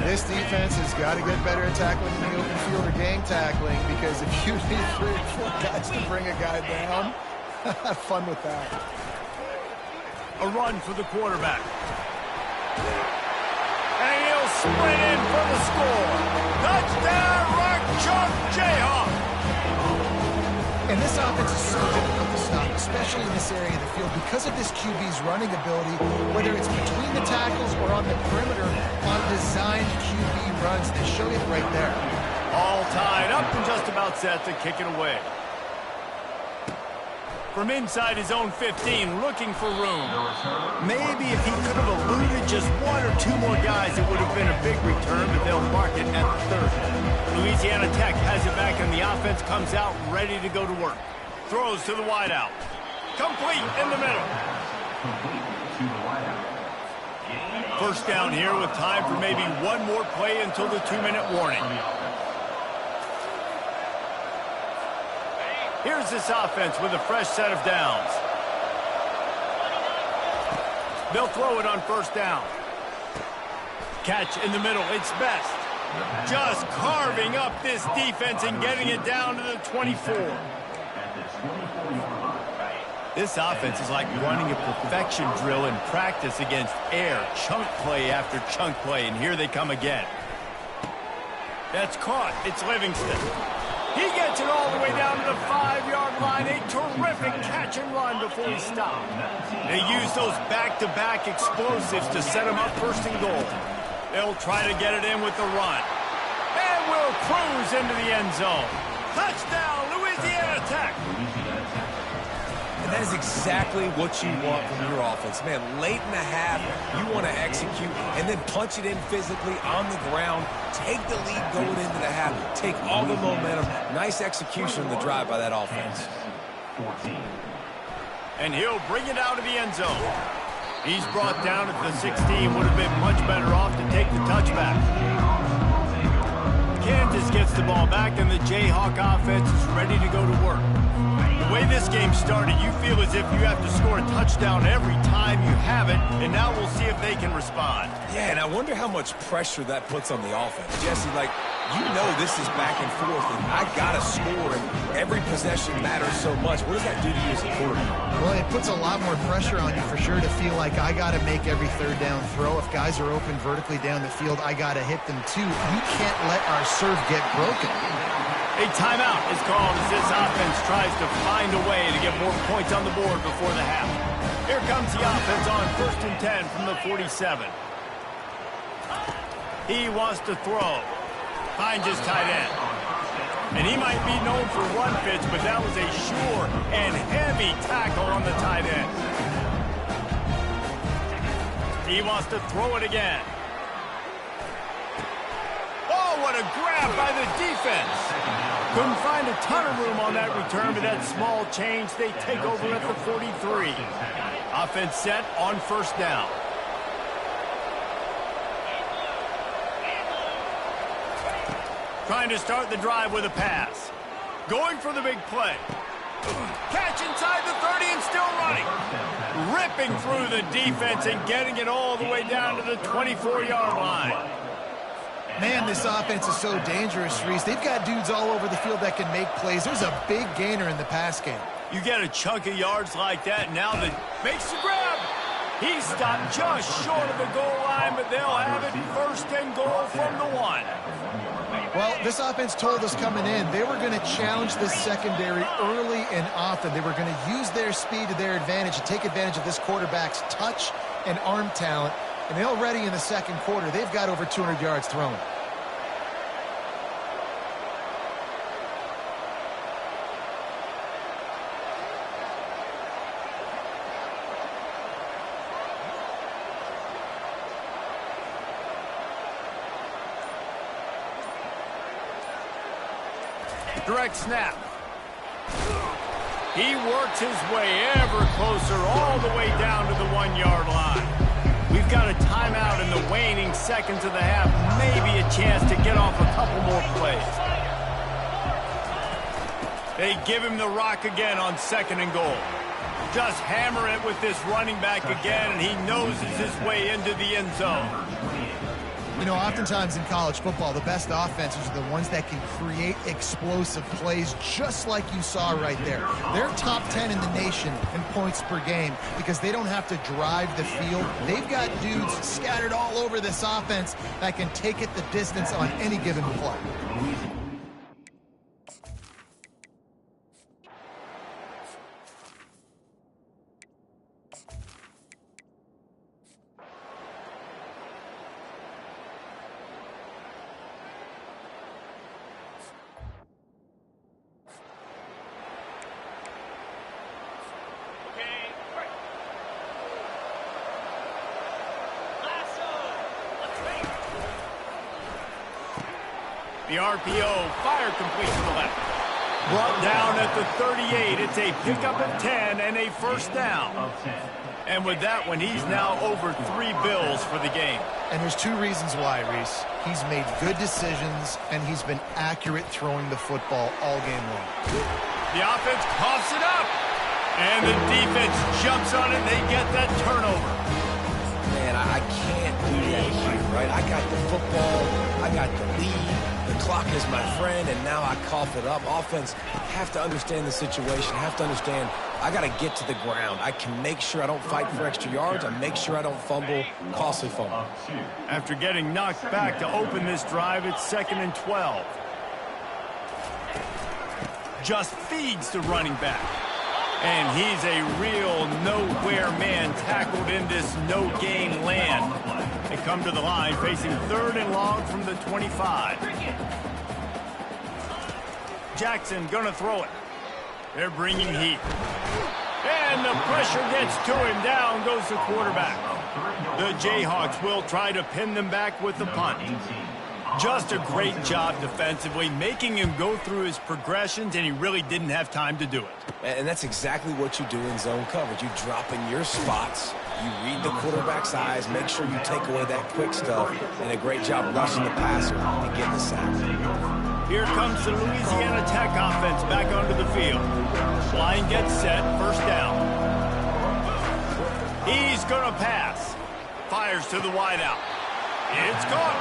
This defense has got to get better at tackling in the open field or gang tackling, because if you need 3 or 4 guys to bring a guy down, have fun with that. A run for the quarterback. And he'll sprint in for the score. Touchdown, Rock Chalk Jayhawk. And this offense is so difficult to stop, especially in this area of the field, because of this QB's running ability, whether it's between the tackles or on the perimeter on designed QB runs. They show you right there. All tied up and just about set to kick it away. From inside his own 15, looking for room. Maybe if he could have eluded just 1 or 2 more guys, it would have been a big return, but they'll mark it at the 3rd. Louisiana Tech has it back, and the offense comes out ready to go to work. Throws to the wideout. Complete in the middle. First down here with time for maybe 1 more play until the 2-minute warning. Here's this offense with a fresh set of downs. They'll throw it on 1st down. Catch in the middle, it's Best. Just carving up this defense and getting it down to the 24. This offense is like running a perfection drill in practice against air. Chunk play after chunk play, and here they come again. That's caught. It's Livingston. He gets it all the way down to the 5-yard line. A terrific catch and run before he stopped. They use those back-to-back explosives to set him up 1st and goal. They'll try to get it in with the run. And will cruise into the end zone. Touchdown, Louisiana Tech. And that is exactly what you want from your offense. Man, late in the half, you want to execute and then punch it in physically on the ground. Take the lead going into the half. Take all the momentum. Nice execution in the drive by that offense. And he'll bring it out of the end zone. He's brought down at the 16. Would have been much better off to take the touchback. Kansas gets the ball back, and the Jayhawk offense is ready to go to work. The way this game started, you feel as if you have to score a touchdown every time you have it, and now we'll see if they can respond. Yeah, and I wonder how much pressure that puts on the offense. Jesse, like, you know this is back and forth, and I got to score, and every possession matters so much. What does that do to you as a quarterback? Well, it puts a lot more pressure on you for sure to feel like I got to make every third down throw. If guys are open vertically down the field, I got to hit them too. We can't let our serve get broken. A timeout is called as this offense tries to find a way to get more points on the board before the half. Here comes the offense on 1st and 10 from the 47. He wants to throw. Finds his tight end. And he might be known for run fits, but that was a sure and heavy tackle on the tight end. He wants to throw it again. Oh, what a grab by the defense. Couldn't find a ton of room on that return, but that small change, they take over at the 43. Offense set on 1st down. Trying to start the drive with a pass. Going for the big play. Catch inside the 30 and still running. Ripping through the defense and getting it all the way down to the 24-yard line. Man, this offense is so dangerous, Reese. They've got dudes all over the field that can make plays. There's a big gainer in the pass game. You get a chunk of yards like that, now that makes the grab. He stopped just short of the goal line, but they'll have it 1st and goal from the 1. Well, this offense told us coming in they were going to challenge this secondary early and often. They were going to use their speed to their advantage and take advantage of this quarterback's touch and arm talent. And already in the 2nd quarter, they've got over 200 yards thrown. Direct snap. He works his way ever closer all the way down to the 1-yard line. We've got a timeout in the waning seconds of the half. Maybe a chance to get off a couple more plays. They give him the rock again on 2nd and goal. Just hammer it with this running back again, and he noses his way into the end zone. You know, oftentimes in college football, the best offenses are the ones that can create explosive plays, just like you saw right there. They're top 10 in the nation in points per game because they don't have to drive the field. They've got dudes scattered all over this offense that can take it the distance on any given play. The RPO, fire complete to the left. Brought down at the 38. It's a pickup of 10 and a 1st down. And with that one, he's now over 3 bills for the game. And there's 2 reasons why, Reese. He's made good decisions, and he's been accurate throwing the football all game long. The offense coughs it up. And the defense jumps on it, and they get that turnover. Man, I can't do that here, right? I got the football. I got the lead. The clock is my friend, and now I cough it up. Offense have to understand the situation, have to understand I got to get to the ground. I can make sure I don't fight for extra yards. I make sure I don't fumble, costly fumble. After getting knocked back to open this drive, it's 2nd and 12. Just feeds the running back. And he's a real nowhere man tackled in this no-gain land. They come to the line facing 3rd and long from the 25. Jackson gonna throw it. They're bringing heat. And the pressure gets to him. Down goes the quarterback. The Jayhawks will try to pin them back with the punt. Just a great job defensively, making him go through his progressions, and he really didn't have time to do it. And that's exactly what you do in zone coverage. You drop in your spots, you read the quarterback's eyes, make sure you take away that quick stuff, and a great job rushing the passer and getting the sack. Here comes the Louisiana Tech offense back onto the field. Line gets set, first down. He's going to pass. Fires to the wideout. It's caught.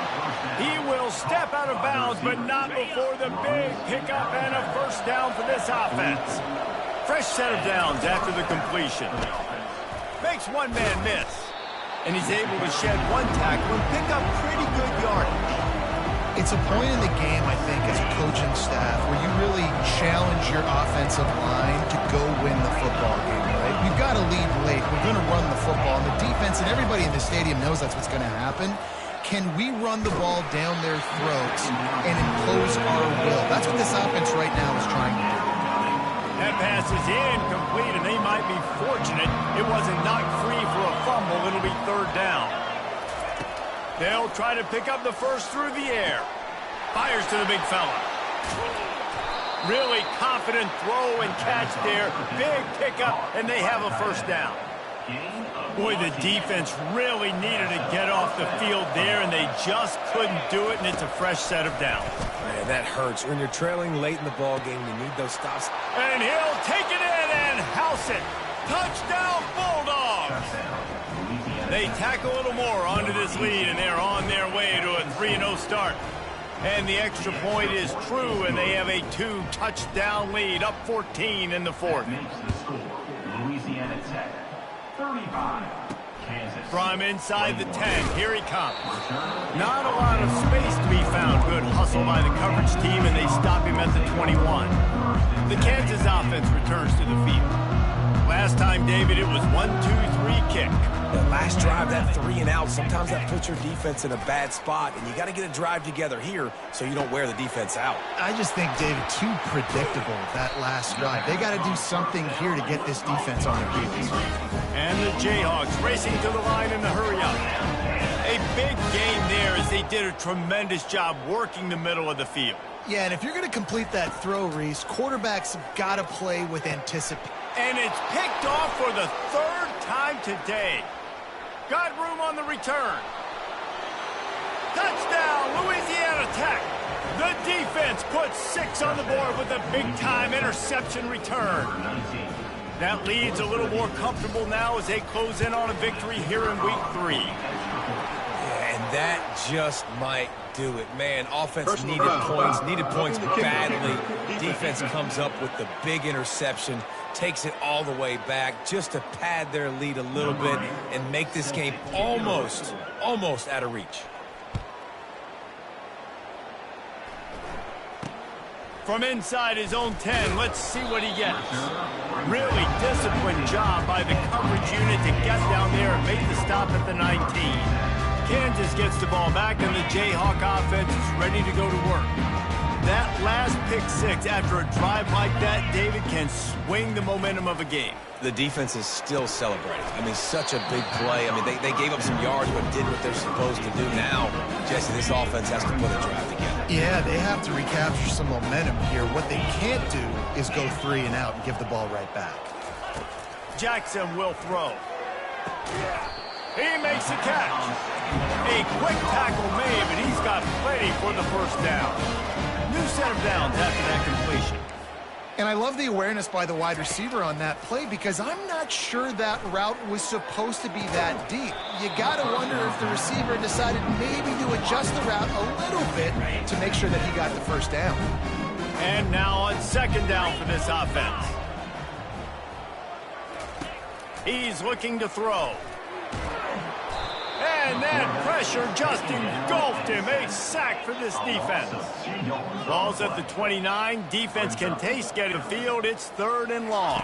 He will step out of bounds, but not before the big pickup and a first down for this offense. Fresh set of downs after the completion. Makes one man miss. And he's able to shed one tackle and pick up pretty good yardage. It's a point in the game, I think, as a coaching staff, where you really challenge your offensive line to go win the football game, right? We've got to lead late. We're going to run the football. And the defense and everybody in the stadium knows that's what's going to happen. Can we run the ball down their throats and impose our will? That's what this offense right now is trying to do. That pass is incomplete, and they might be fortunate it wasn't knocked free for a fumble. It'll be third down. They'll try to pick up the first through the air. Fires to the big fella. Really confident throw and catch there. Big pickup, and they have a first down. Boy, the defense really needed to get off the field there, and they just couldn't do it, and it's a fresh set of downs. Man, that hurts. When you're trailing late in the ball game, you need those stops. And he'll take it in and house it. Touchdown, Bulldogs! They tack a little more onto this lead, and they're on their way to a 3-0 start. And the extra point is true, and they have a 2-touchdown lead, up 14 in the fourth. Louisiana Tech, 35. Kansas. From inside the 10, here he comes. Not a lot of space to be found. Good hustle by the coverage team, and they stop him at the 21. The Kansas offense returns to the field. Last time, David, it was 1-2-3 kick. The last drive, that 3-and-out, sometimes that puts your defense in a bad spot, and you got to get a drive together here so you don't wear the defense out. I just think, David, too predictable, that last drive. They got to do something here to get this defense on their heels. And the Jayhawks racing to the line in the hurry-up. A big game there as they did a tremendous job working the middle of the field. Yeah, and if you're going to complete that throw, Reese, quarterbacks have got to play with anticipation. And it's picked off for the third time today. Got room on the return. Touchdown, Louisiana Tech. The defense puts 6 on the board with a big-time interception return. That lead's a little more comfortable now as they close in on a victory here in week 3. Yeah, and that just might do it. Man, offense needed points badly. Defense comes up with the big interception, takes it all the way back just to pad their lead a little bit and make this game almost out of reach. From inside his own 10, let's see what he gets. Really disciplined job by the coverage unit to get down there and make the stop at the 19. Kansas gets the ball back, and the Jayhawk offense is ready to go to work. That last pick 6 after a drive like that, David, can swing the momentum of a game. The defense is still celebrating. I mean, such a big play. I mean, they gave up some yards but did what they're supposed to do. Now, Jesse, this offense has to put a drive together. Yeah, they have to recapture some momentum here. What they can't do is go 3-and-out and give the ball right back. Jackson will throw. He makes the catch. A quick tackle made, but he's got plenty for the first down. New set of downs after that completion. And I love the awareness by the wide receiver on that play because I'm not sure that route was supposed to be that deep. You got to wonder if the receiver decided maybe to adjust the route a little bit to make sure that he got the first down. And now on second down for this offense. He's looking to throw. And that pressure just engulfed him. A sack for this defense. Ball's at the 29. Defense can taste getting the field. It's 3rd and long.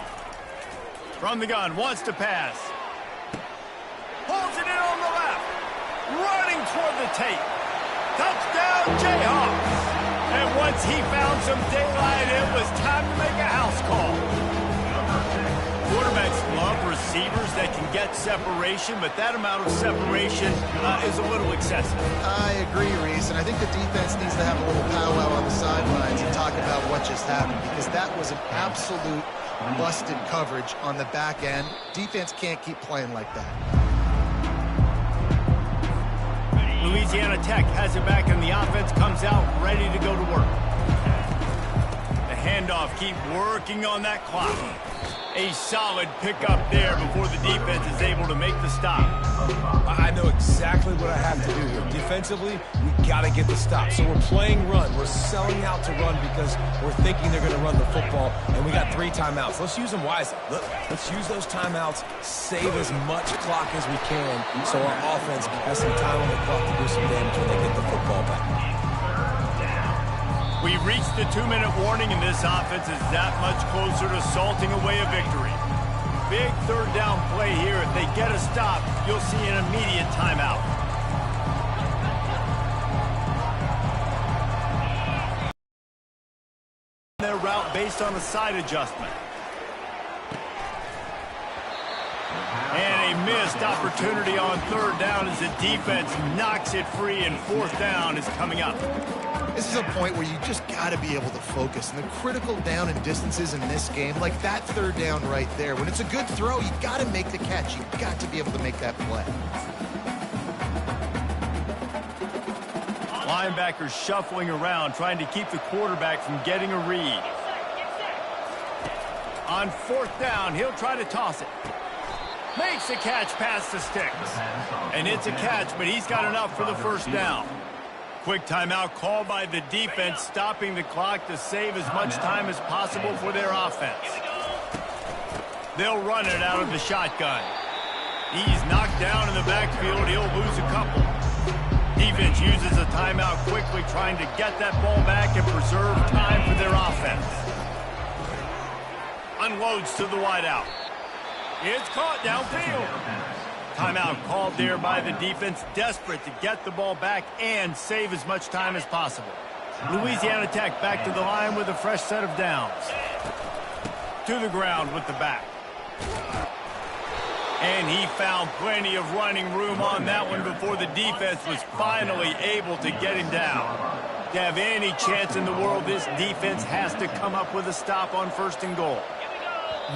From the gun, wants to pass. Pulls it in on the left. Running toward the tape. Touchdown, Jayhawks. And once he found some daylight, it was time to make a house call. Quarterbacks love receivers that can get separation, but that amount of separation is a little excessive. I agree, Reese, and I think the defense needs to have a little powwow on the sidelines and talk about what just happened because that was an absolute busted coverage on the back end. Defense can't keep playing like that. Louisiana Tech has it back, and the offense comes out ready to go to work. handoff. Keep working on that clock. A solid pickup there before the defense is able to make the stop. I know exactly what I have to do here. Defensively, we got to get the stop. So we're playing run. We're selling out to run because we're thinking they're going to run the football, and we got 3 timeouts. Let's use them wisely. Let's use those timeouts, save as much clock as we can so our offense has some time on the clock to do some damage when they get the football back. We reached the 2-minute warning, and this offense is that much closer to salting away a victory. Big third down play here. If they get a stop, you'll see an immediate timeout. Their route based on a side adjustment. And a missed opportunity on third down as the defense knocks it free, and fourth down is coming up. This is a point where you just got to be able to focus. And the critical down and distances in this game, like that third down right there, when it's a good throw, you got to make the catch. You got to be able to make that play. Linebackers shuffling around, trying to keep the quarterback from getting a read. On fourth down, he'll try to toss it. Makes the catch past the sticks. And it's a catch, but he's got enough for the first down. Quick timeout called by the defense, stopping the clock to save as much time as possible for their offense. They'll run it out of the shotgun. He's knocked down in the backfield. He'll lose a couple. Defense uses a timeout quickly, trying to get that ball back and preserve time for their offense. Unloads to the wideout. It's caught downfield. Timeout called there by the defense, desperate to get the ball back and save as much time as possible. Louisiana Tech back to the line with a fresh set of downs. To the ground with the back. And he found plenty of running room on that one before the defense was finally able to get him down. To have any chance in the world, this defense has to come up with a stop on first and goal.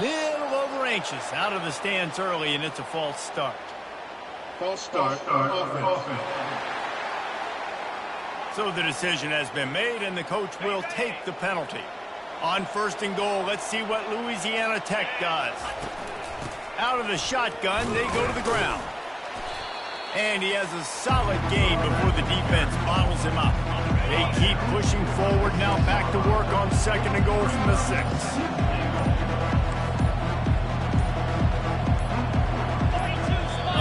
Little over anxious, out of the stands early, and it's a false start. False start, offense. So the decision has been made, and the coach will take the penalty. On first and goal, let's see what Louisiana Tech does. Out of the shotgun, they go to the ground. And he has a solid gain before the defense bottles him up. They keep pushing forward, now back to work on second and goal from the 6.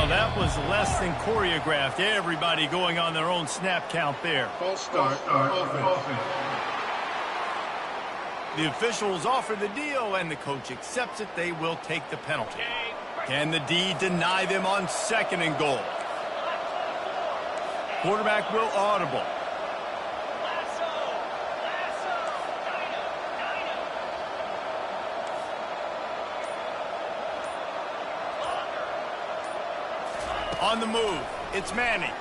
That was less than choreographed. Everybody going on their own snap count there. False start, offense. The officials offer the deal, and the coach accepts it. They will take the penalty. Can the D deny them on second and goal? Quarterback will audible. On the move, it's Manning.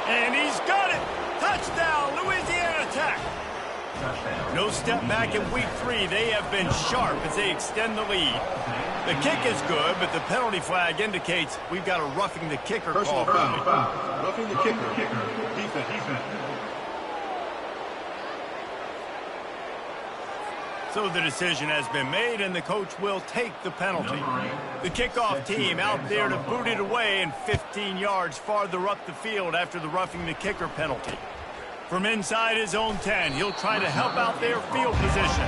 And he's got it! Touchdown, Louisiana Tech! No step back in week 3. They have been sharp as they extend the lead. The kick is good, but the penalty flag indicates we've got a roughing the kicker call. Personal foul. Roughing the kicker. Defense. So the decision has been made, and the coach will take the penalty. The kickoff team out there to boot it away, and 15 yards farther up the field after the roughing the kicker penalty. From inside his own 10, he'll try to help out their field position.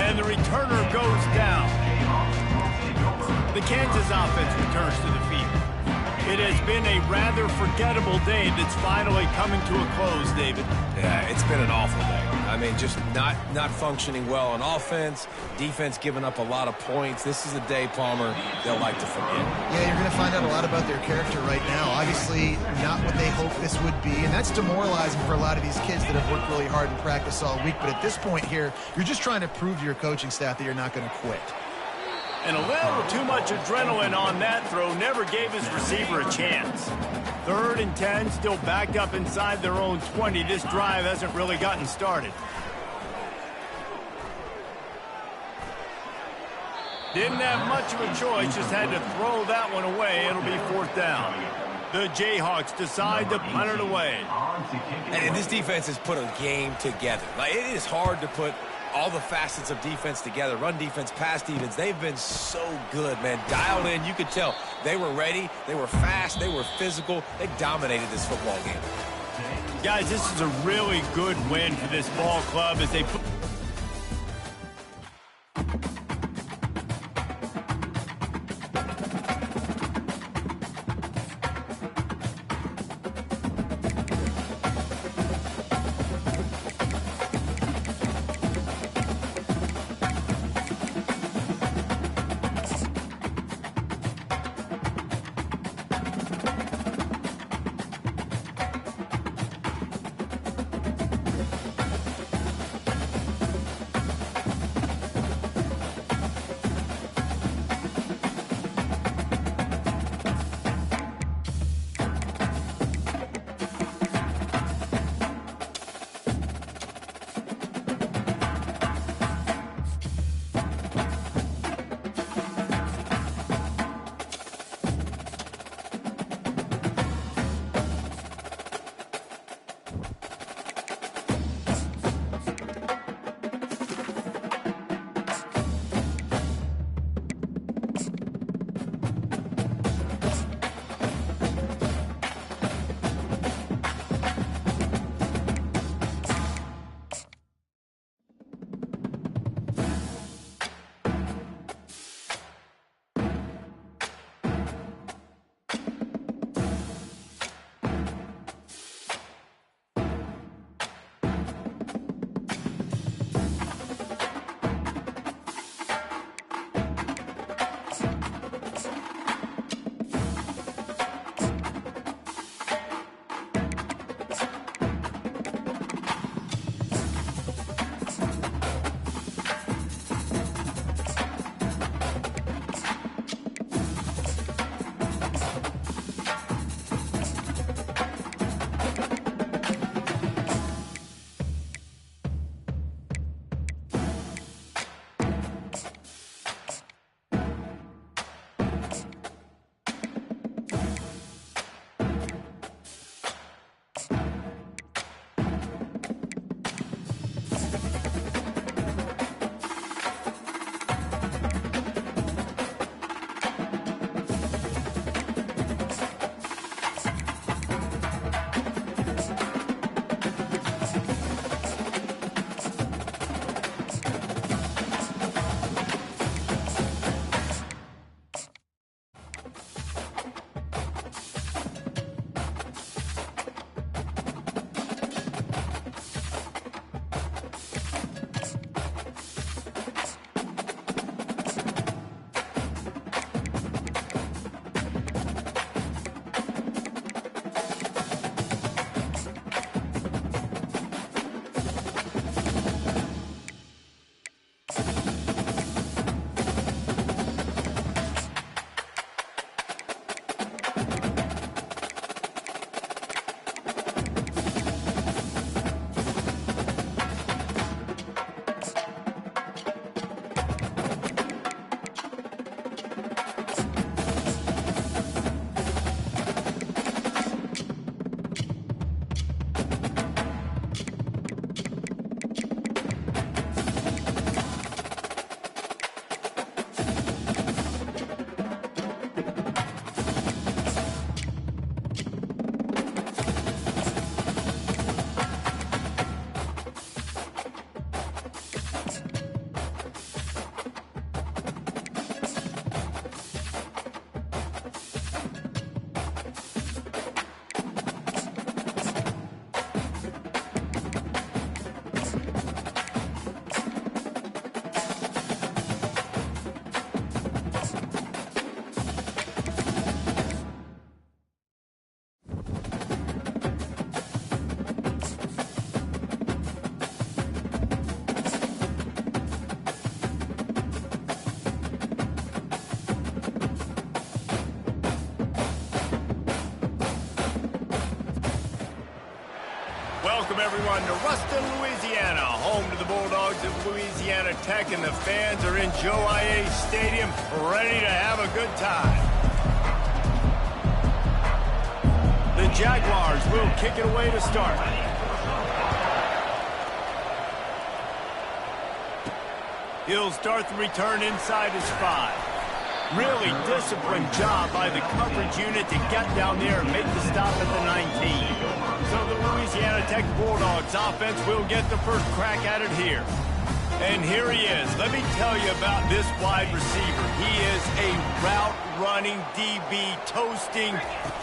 And the returner goes down. The Kansas offense returns to the field. It has been a rather forgettable day that's finally coming to a close, David. Yeah, it's been an awful day. I mean, just not functioning well on offense, defense giving up a lot of points. This is a day, Palmer, they'll like to forget. Yeah, you're going to find out a lot about their character right now. Obviously, not what they hoped this would be, and that's demoralizing for a lot of these kids that have worked really hard in practice all week. But at this point here, you're just trying to prove to your coaching staff that you're not going to quit. And a little too much adrenaline on that throw never gave his receiver a chance. 3rd and 10, still backed up inside their own 20. This drive hasn't really gotten started. Didn't have much of a choice, just had to throw that one away. It'll be 4th down. The Jayhawks decide to punt it away. And this defense has put a game together. Like, it is hard to put all the facets of defense together. Run defense, pass defense. They've been so good, man. Dialed in. You could tell they were ready. They were fast. They were physical. They dominated this football game. Guys, this is a really good win for this ball club as they put... Welcome, everyone, to Ruston, Louisiana, home to the Bulldogs of Louisiana Tech, and the fans are in Joe IA Stadium ready to have a good time. Jaguars will kick it away to start. He'll start the return inside his 5. Really disciplined job by the coverage unit to get down there and make the stop at the 19. So the Louisiana Tech Bulldogs offense will get the first crack at it here. And here he is. Let me tell you about this wide receiver. He is a route-running DB, toasting,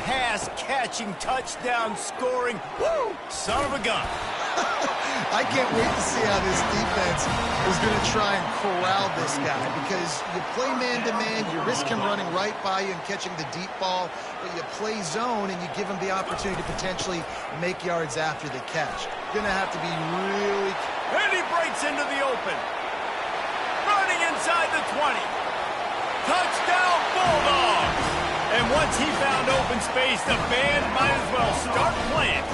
pass-catching, touchdown-scoring, woo, son of a gun. I can't wait to see how this defense is going to try and corral this guy, because you play man-to-man, you risk him running right by you and catching the deep ball, but you play zone and you give him the opportunity to potentially make yards after the catch. Going to have to be really... And he breaks into the open. Running inside the 20. Touchdown, Bulldogs! And once he found open space, the band might as well start playing.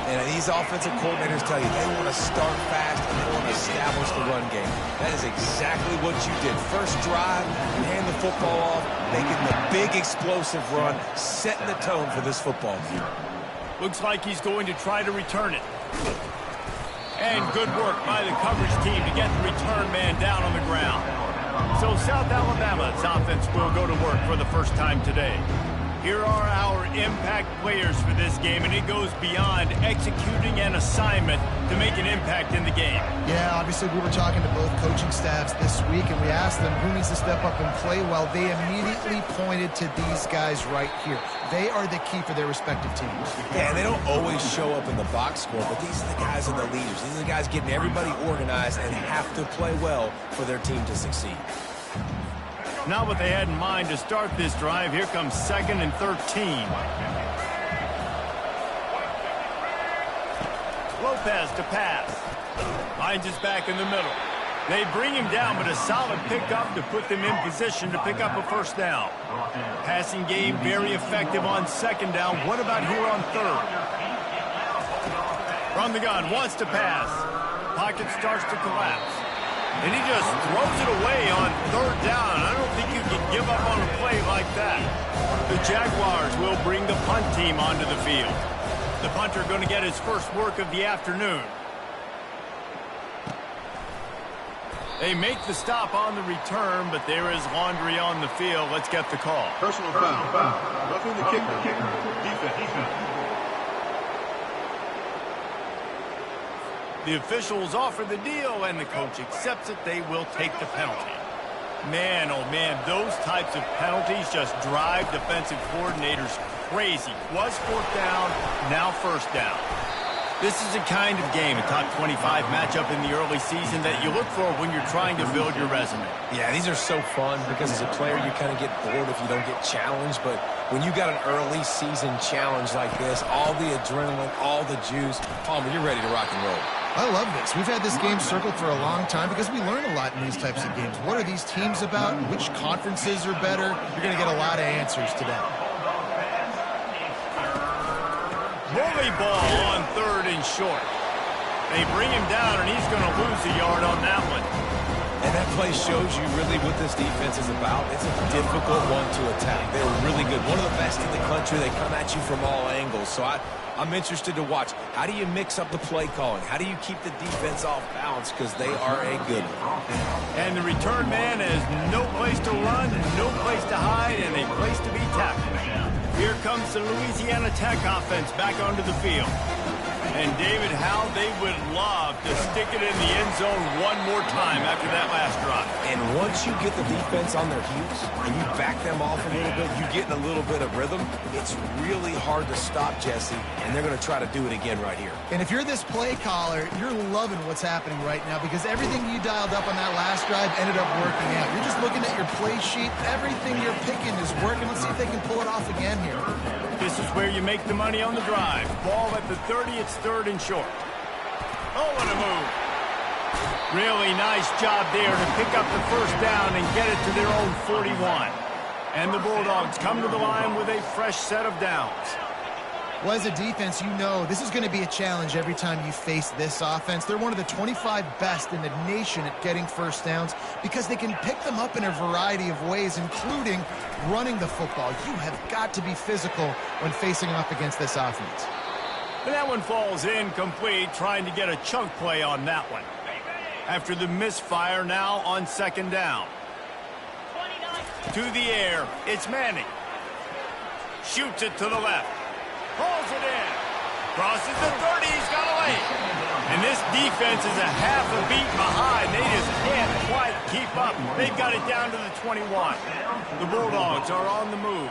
And these offensive coordinators tell you they want to start fast and they want to establish the run game. That is exactly what you did. First drive, you hand the football off, making the big explosive run, setting the tone for this football game. Looks like he's going to try to return it. And good work by the coverage team to get the return man down on the ground. So South Alabama's offense will go to work for the first time today. Here are our impact players for this game, and it goes beyond executing an assignment to make an impact in the game. Yeah, obviously we were talking to both coaching staffs this week, and we asked them who needs to step up and play well. They immediately pointed to these guys right here. They are the key for their respective teams. Yeah, and they don't always show up in the box score, but these are the guys and the leaders. These are the guys getting everybody organized and have to play well for their team to succeed. Not what they had in mind to start this drive. Here comes 2nd and 13. Lopez to pass. Finds his back in the middle. They bring him down, but a solid pickup to put them in position to pick up a first down. Passing game very effective on 2nd down. What about here on 3rd? From the gun, wants to pass. Pocket starts to collapse. And he just throws it away on 3rd down. I don't think you can give up on a play like that. The Jaguars will bring the punt team onto the field. The punter going to get his first work of the afternoon. They make the stop on the return, but there is laundry on the field. Let's get the call. Personal foul. Roughing the kicker. Defense. The officials offer the deal, and the coach accepts it. They will take the penalty. Man, oh man, those types of penalties just drive defensive coordinators crazy. Was 4th down, now 1st down. This is a kind of game, a top 25 matchup in the early season that you look for when you're trying to build your resume. Yeah, these are so fun because as a player you kind of get bored if you don't get challenged, but when you got an early season challenge like this, all the adrenaline, all the juice, Palmer, you're ready to rock and roll. I love this. We've had this game circled for a long time because we learn a lot in these types of games. What are these teams about? Which conferences are better? You're going to get a lot of answers today. Bully ball on 3rd and short. They bring him down, and he's going to lose a yard on that one. And that play shows you really what this defense is about. It's a difficult one to attack. They're really good. One of the best in the country. They come at you from all angles. So I'm interested to watch. How do you mix up the play calling? How do you keep the defense off balance? Because they are a good one. And the return man has no place to run, no place to hide, and a place to be tackled. Here comes the Louisiana Tech offense back onto the field. And David, how they would love to stick it in the end zone one more time after that last drive. And once you get the defense on their heels and you back them off a little bit, you get in a little bit of rhythm, it's really hard to stop, Jesse, and they're going to try to do it again right here. And if you're this play caller, you're loving what's happening right now because everything you dialed up on that last drive ended up working out. You're just looking at your play sheet. Everything you're picking is working. Let's see if they can pull it off again here. This is where you make the money on the drive. Ball at the 30, it's 3rd and short. Oh, what a move. Really nice job there to pick up the first down and get it to their own 41. And the Bulldogs come to the line with a fresh set of downs. Well, as a defense, you know this is going to be a challenge every time you face this offense. They're one of the 25 best in the nation at getting first downs because they can pick them up in a variety of ways, including running the football. You have got to be physical when facing off against this offense. And that one falls incomplete, trying to get a chunk play on that one. After the misfire, now on second down. To the air, it's Manning. Shoots it to the left. Pulls it in. Crosses the 30. He's got away. And this defense is a half a beat behind. They just can't quite keep up. They've got it down to the 21. The Bulldogs are on the move.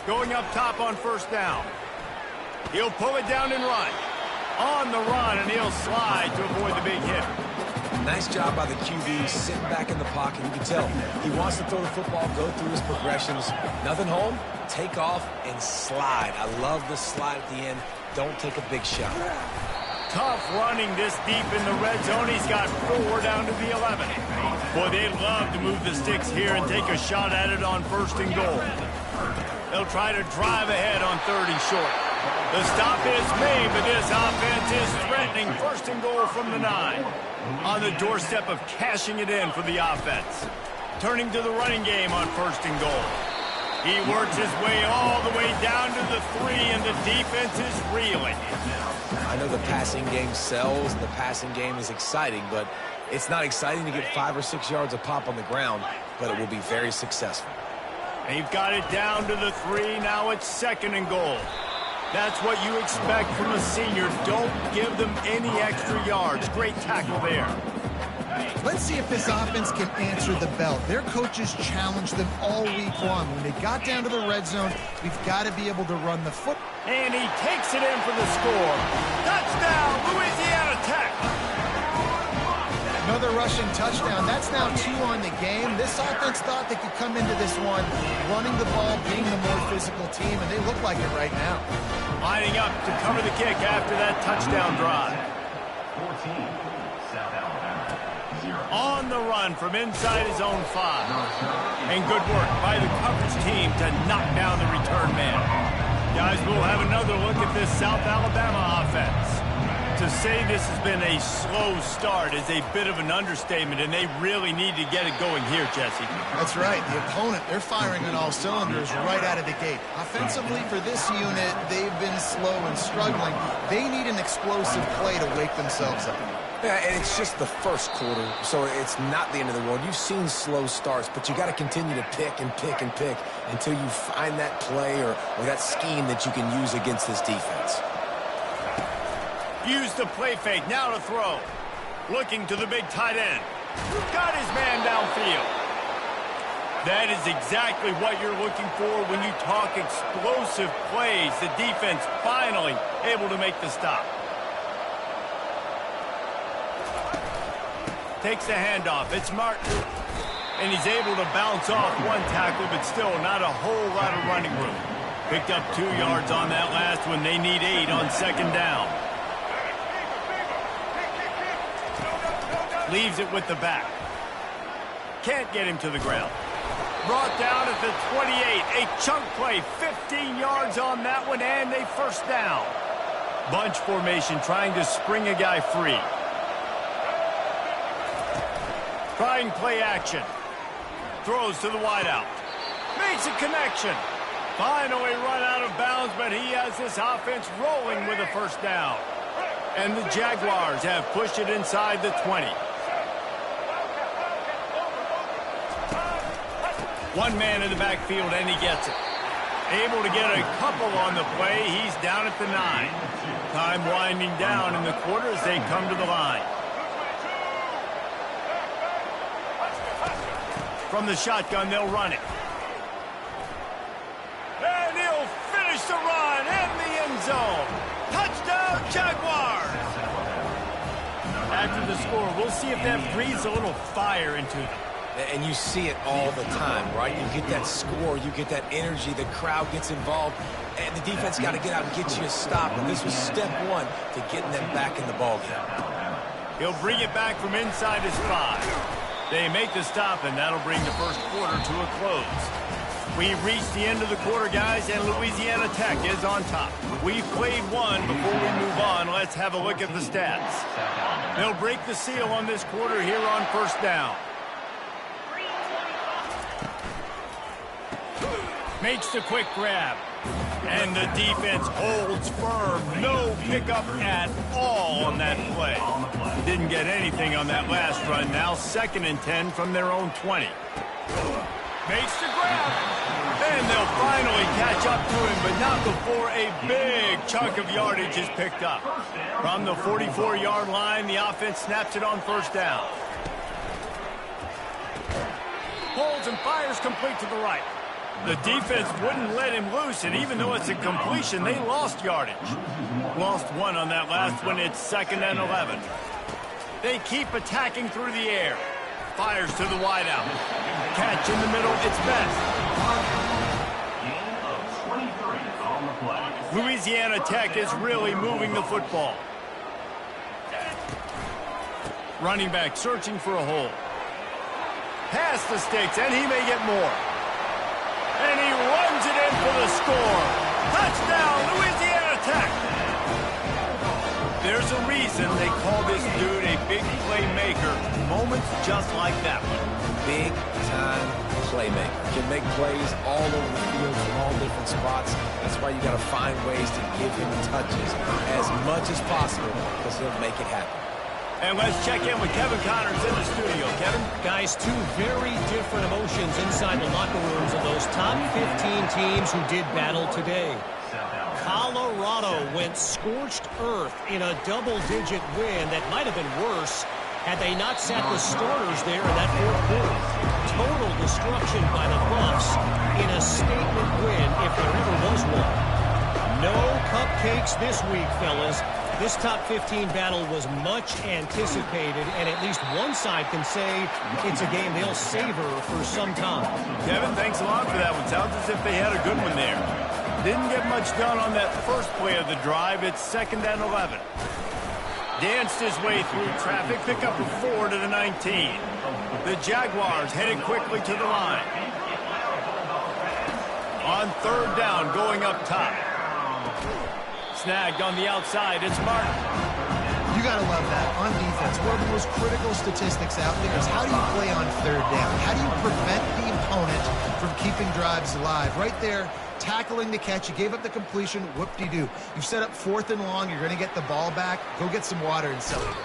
Going up top on first down. He'll pull it down and run. On the run, and he'll slide to avoid the big hit. Nice job by the QB, sitting back in the pocket. You can tell he wants to throw the football, go through his progressions. Nothing home, take off, and slide. I love the slide at the end. Don't take a big shot. Tough running this deep in the red zone. He's got 4 down to the 11. Boy, they'd love to move the sticks here and take a shot at it on first and goal. They'll try to drive ahead on 30 short. The stop is made, but this offense is threatening first and goal from the 9. On the doorstep of cashing it in for the offense. Turning to the running game on first and goal. He works his way all the way down to the 3, and the defense is reeling. I know the passing game sells, the passing game is exciting, but it's not exciting to get 5 or 6 yards a pop on the ground, but it will be very successful. They've got it down to the 3. Now it's second and goal. That's what you expect from a senior. Don't give them any extra yards. Great tackle there. Let's see if this offense can answer the bell. Their coaches challenged them all week long. When they got down to the red zone, we've got to be able to run the foot. And he takes it in for the score. Touchdown, Louisiana Tech. Another rushing touchdown. That's now 2 on the game. This offense thought they could come into this one running the ball, being the more physical team, and they look like it right now. Lining up to cover the kick after that touchdown drive. 14, South Alabama, 0. On the run from inside his own 5. And good work by the coverage team to knock down the return man. Guys, we'll have another look at this South Alabama offense. To say this has been a slow start is a bit of an understatement, and they really need to get it going here, Jesse. That's right. The opponent, they're firing on all cylinders right out of the gate. Offensively, for this unit, they've been slow and struggling. They need an explosive play to wake themselves up. Yeah, and it's just the first quarter, so it's not the end of the world. You've seen slow starts, but you got to continue to pick and pick and pick until you find that play or that scheme that you can use against this defense. Use the play fake, now to throw. Looking to the big tight end. Got his man downfield. That is exactly what you're looking for when you talk explosive plays. The defense finally able to make the stop. Takes the handoff. It's Martin. And he's able to bounce off one tackle, but still not a whole lot of running room. Picked up 2 yards on that last one. They need 8 on second down. Leaves it with the back. Can't get him to the ground. Brought down at the 28. A chunk play. 15 yards on that one, and a first down. Bunch formation trying to spring a guy free. Trying play action. Throws to the wideout. Makes a connection. Finally run out of bounds, but he has this offense rolling with a first down. And the Jaguars have pushed it inside the 20. One man in the backfield, and he gets it. Able to get a couple on the play. He's down at the 9. Time winding down in the quarter as they come to the line. From the shotgun, they'll run it. And he'll finish the run in the end zone. Touchdown, Jaguars! After the score, we'll see if that breathes a little fire into them. And you see it all the time, right? You get that score, you get that energy, the crowd gets involved, and the defense got to get out and get you a stop. And this was step 1 to getting them back in the ballgame. He'll bring it back from inside his 5. They make the stop, and that'll bring the first quarter to a close. We've reached the end of the quarter, guys, and Louisiana Tech is on top. We've played one. Before we move on, let's have a look at the stats. They'll break the seal on this quarter here on first down. Makes the quick grab. And the defense holds firm. No pickup at all on that play. Didn't get anything on that last run. Now 2nd and 10 from their own 20. Makes the grab. And they'll finally catch up to him, but not before a big chunk of yardage is picked up. From the 44-yard line, the offense snaps it on first down. Holds and fires complete to the right. The defense wouldn't let him loose, and even though it's a completion, they lost yardage. Lost one on that last one. It's 2nd and 11. They keep attacking through the air. Fires to the wideout. Catch in the middle, it's best. Louisiana Tech is really moving the football. Running back searching for a hole. Past the sticks, and he may get more. And he runs it in for the score. Touchdown, Louisiana Tech. There's a reason they call this dude a big playmaker. Moments just like that one. Big-time playmaker. Can make plays all over the field from all different spots. That's why you got to find ways to give him touches as much as possible because he'll make it happen. And let's check in with Kevin Connors in the studio. Kevin? Guys, two very different emotions inside the locker rooms of those top 15 teams who did battle today. Colorado went scorched earth in a double-digit win that might have been worse had they not sat the starters there in that fourth quarter. Total destruction by the Buffs in a statement win if there ever was one. No cupcakes this week, fellas. This top 15 battle was much anticipated, and at least one side can say it's a game they'll savor for some time. Kevin, thanks a lot for that one. Sounds as if they had a good one there. Didn't get much done on that first play of the drive. It's 2nd and 11. Danced his way through traffic. Pick up a 4 to the 19. The Jaguars headed quickly to the line. On 3rd down, going up top. Snagged on the outside, it's Martin. You got to love that. On defense, one of the most critical statistics out there is how do you play on 3rd down? How do you prevent the opponent from keeping drives alive? Right there, tackling the catch. You gave up the completion. Whoop-de-doo. You've set up 4th and long. You're going to get the ball back. Go get some water and celebrate.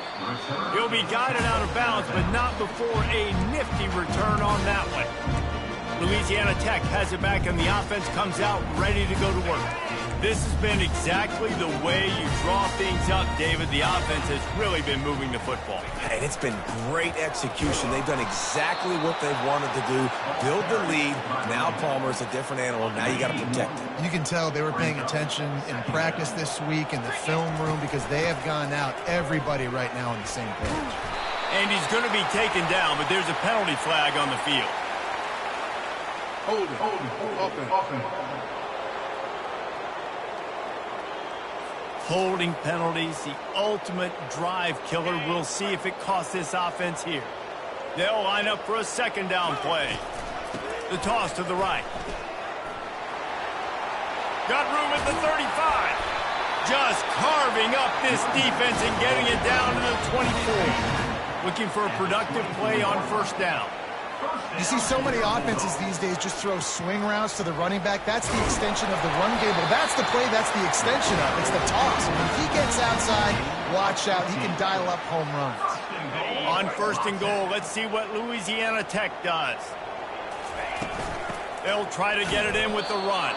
He'll be guided out of bounds, but not before a nifty return on that one. Louisiana Tech has it back, and the offense comes out ready to go to work. This has been exactly the way you draw things up, David. The offense has really been moving the football. And it's been great execution. They've done exactly what they've wanted to do. Build the lead. Now Palmer's a different animal. Now you got to protect it. You can tell they were paying attention in practice this week in the film room because they have gone out, everybody right now on the same page. And he's going to be taken down, but there's a penalty flag on the field. Hold it. Offense. Holding penalties, the ultimate drive killer. We'll see if it costs this offense here. They'll line up for a 2nd down play. The toss to the right. Got room at the 35. Just carving up this defense and getting it down to the 24. Looking for a productive play on 1st down. You see so many offenses these days just throw swing routes to the running back. That's the extension of the run game. Well, that's the play. That's the extension of it. It's the toss. And when he gets outside, watch out. He can dial up home runs. On 1st and goal, let's see what Louisiana Tech does. They'll try to get it in with the run.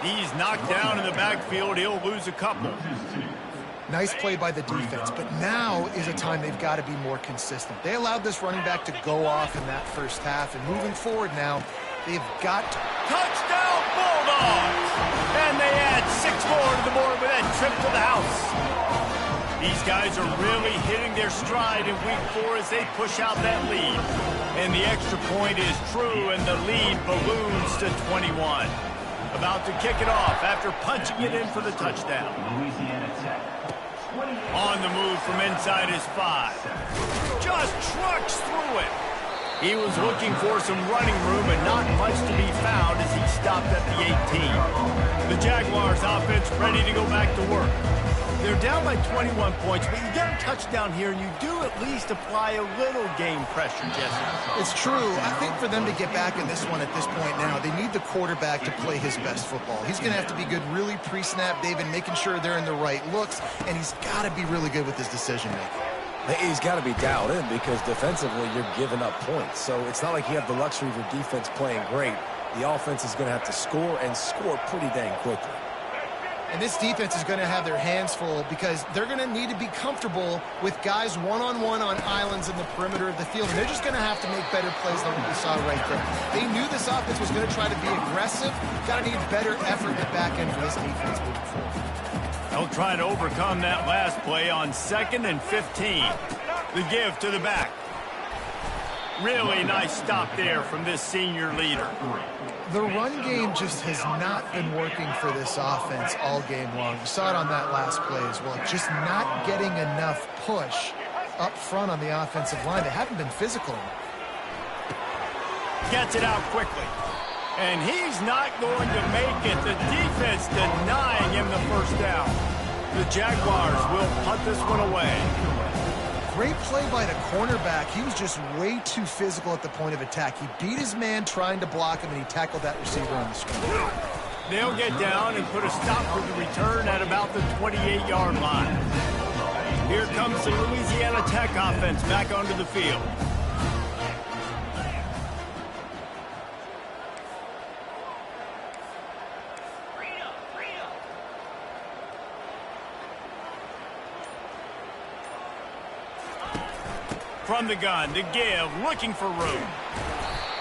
He's knocked down in the backfield. He'll lose a couple. Nice play by the defense, but now is a time they've got to be more consistent. They allowed this running back to go off in that first half, and moving forward now, they've got to... Touchdown Bulldogs! And they add 6 more to the board with that trip to the house. These guys are really hitting their stride in week 4 as they push out that lead. And the extra point is true, and the lead balloons to 21. About to kick it off after punching it in for the touchdown. Louisiana Tech. On the move from inside his 5. Just trucks through it. He was looking for some running room, but not much to be found as he stopped at the 18. The Jaguars offense ready to go back to work. They're down by 21 points, but you get a touchdown here, and you do at least apply a little game pressure, Jesse. It's true. I think for them to get back in this one at this point now, they need the quarterback to play his best football. He's going to have to be good really pre-snap, David, making sure they're in the right looks, and he's got to be really good with his decision-making. He's got to be dialed in because defensively you're giving up points. So it's not like you have the luxury of your defense playing great. The offense is going to have to score and score pretty dang quickly. And this defense is going to have their hands full because they're going to need to be comfortable with guys one-on-one on islands in the perimeter of the field. And they're just going to have to make better plays than what we saw right there. They knew this offense was going to try to be aggressive. Got to need better effort at the back end for this defense moving forward. They'll try to overcome that last play on 2nd and 15. The give to the back. Really nice stop there from this senior leader. The run game just has not been working for this offense all game long. You saw it on that last play as well. Just not getting enough push up front on the offensive line. They haven't been physical enough. Gets it out quickly. And he's not going to make it. The defense denying him the first down. The Jaguars will punt this one away. Great play by the cornerback. He was just way too physical at the point of attack. He beat his man trying to block him, and he tackled that receiver on the screen. They'll get down and put a stop for the return at about the 28-yard line. Here comes the Louisiana Tech offense back onto the field. From the gun, to give, looking for room.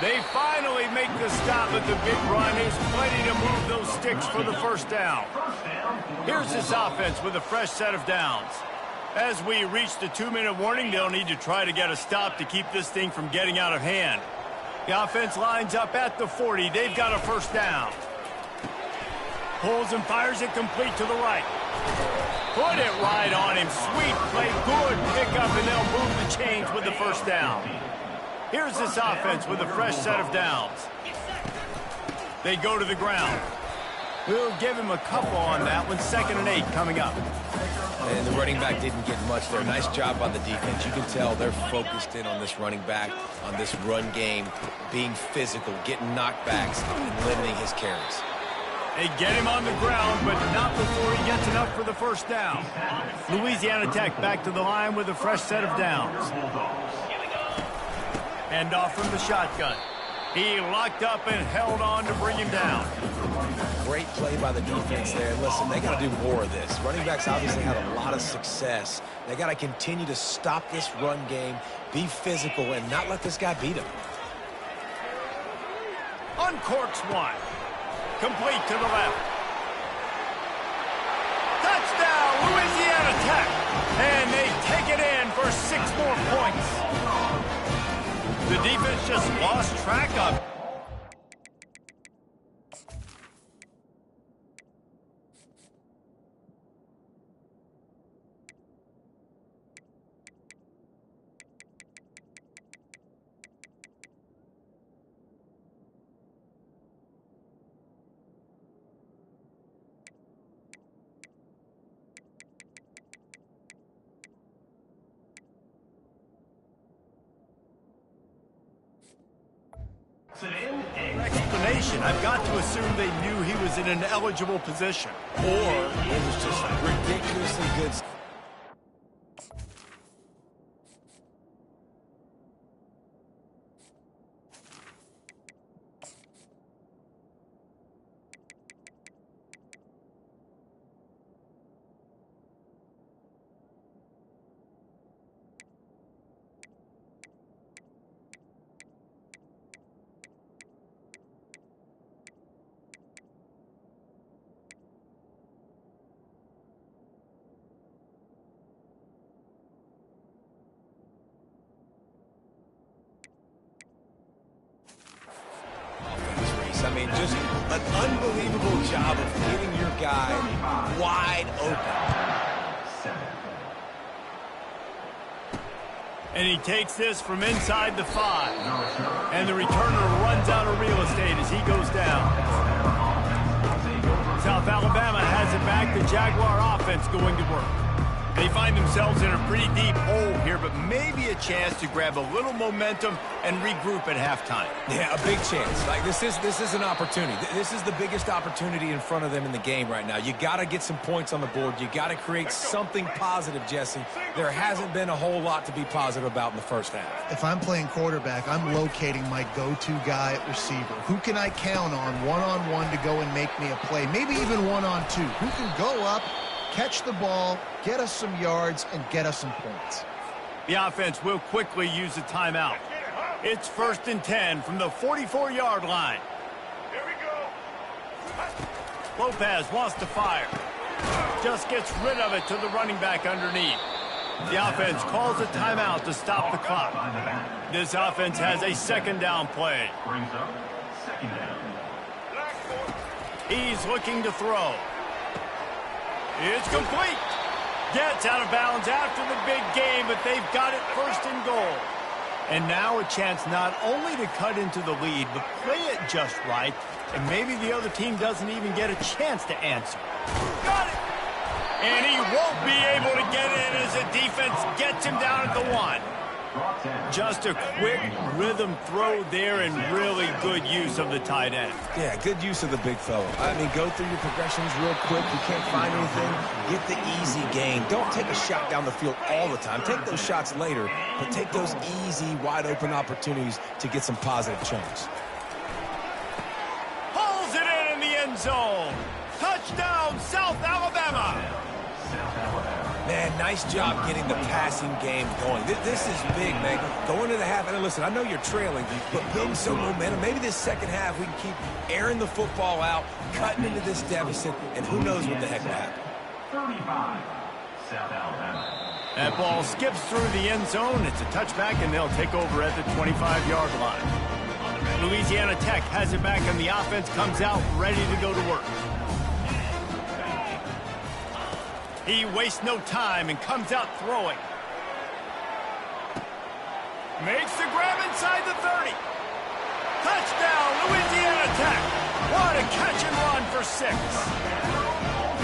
They finally make the stop at the big run. There's plenty to move those sticks for the first down. Here's this offense with a fresh set of downs. As we reach the 2-minute warning, they'll need to try to get a stop to keep this thing from getting out of hand. The offense lines up at the 40. They've got a first down. Pulls and fires it complete to the right. Put it right on him. Sweet play, good pickup, and they'll move the chains with the first down. Here's this offense with a fresh set of downs. They go to the ground. We'll give him a couple on that one. 2nd and 8 coming up. And the running back didn't get much there. Nice job by the defense. You can tell they're focused in on this running back, on this run game, being physical, getting knockbacks, and limiting his carries. They get him on the ground, but not before he gets enough for the first down. Louisiana Tech back to the line with a fresh set of downs. Hand off from the shotgun. He locked up and held on to bring him down. Great play by the defense there. Listen, they got to do more of this. Running backs obviously had a lot of success. They got to continue to stop this run game, be physical, and not let this guy beat him. Uncorks one. Complete to the left. Touchdown, Louisiana Tech. And they take it in for 6 more points. The defense just lost track of it. Explanation. I've got to assume they knew he was in an eligible position. Or it was just ridiculously good. I mean, just an unbelievable job of getting your guy wide open. And he takes this from inside the 5. And the returner runs out of real estate as he goes down. South Alabama has it back. The Jaguar offense going to work. They find themselves in a pretty deep hole here, but maybe a chance to grab a little momentum and regroup at halftime. Yeah, a big chance. Like this is an opportunity. This is the biggest opportunity in front of them in the game right now. You got to get some points on the board. You got to create something positive, Jesse. There hasn't been a whole lot to be positive about in the first half. If I'm playing quarterback, I'm locating my go-to guy at receiver. Who can I count on one-on-one to go and make me a play? Maybe even one-on-two. Who can go up, catch the ball, get us some yards, and get us some points. The offense will quickly use a timeout. It's 1st and 10 from the 44-yard line. Here we go. Lopez wants to fire. Just gets rid of it to the running back underneath. The offense calls a timeout to stop the clock. This offense has a 2nd down play. Brings up 2nd down. He's looking to throw. It's complete. Gets out of bounds after the big game, but they've got it 1st and goal. And now a chance not only to cut into the lead, but play it just right, and maybe the other team doesn't even get a chance to answer. Got it! And he won't be able to get in as the defense gets him down at the 1. Just a quick rhythm throw there and really good use of the tight end. Yeah, good use of the big fella. I mean, go through your progressions real quick. You can't find anything. Get the easy gain. Don't take a shot down the field all the time. Take those shots later, but take those easy, wide-open opportunities to get some positive chunks. Pulls it in the end zone. Touchdown, South Alabama. Man, nice job getting the passing game going. This is big, man. Go into the half, and listen, I know you're trailing, but build some momentum. Maybe this second half we can keep airing the football out, cutting into this deficit, and who knows what the heck will happen. 35, South Alabama. That ball skips through the end zone. It's a touchback, and they'll take over at the 25-yard line. Louisiana Tech has it back, and the offense comes out ready to go to work. He wastes no time and comes out throwing. Makes the grab inside the 30. Touchdown, Louisiana Tech. What a catch and run for 6.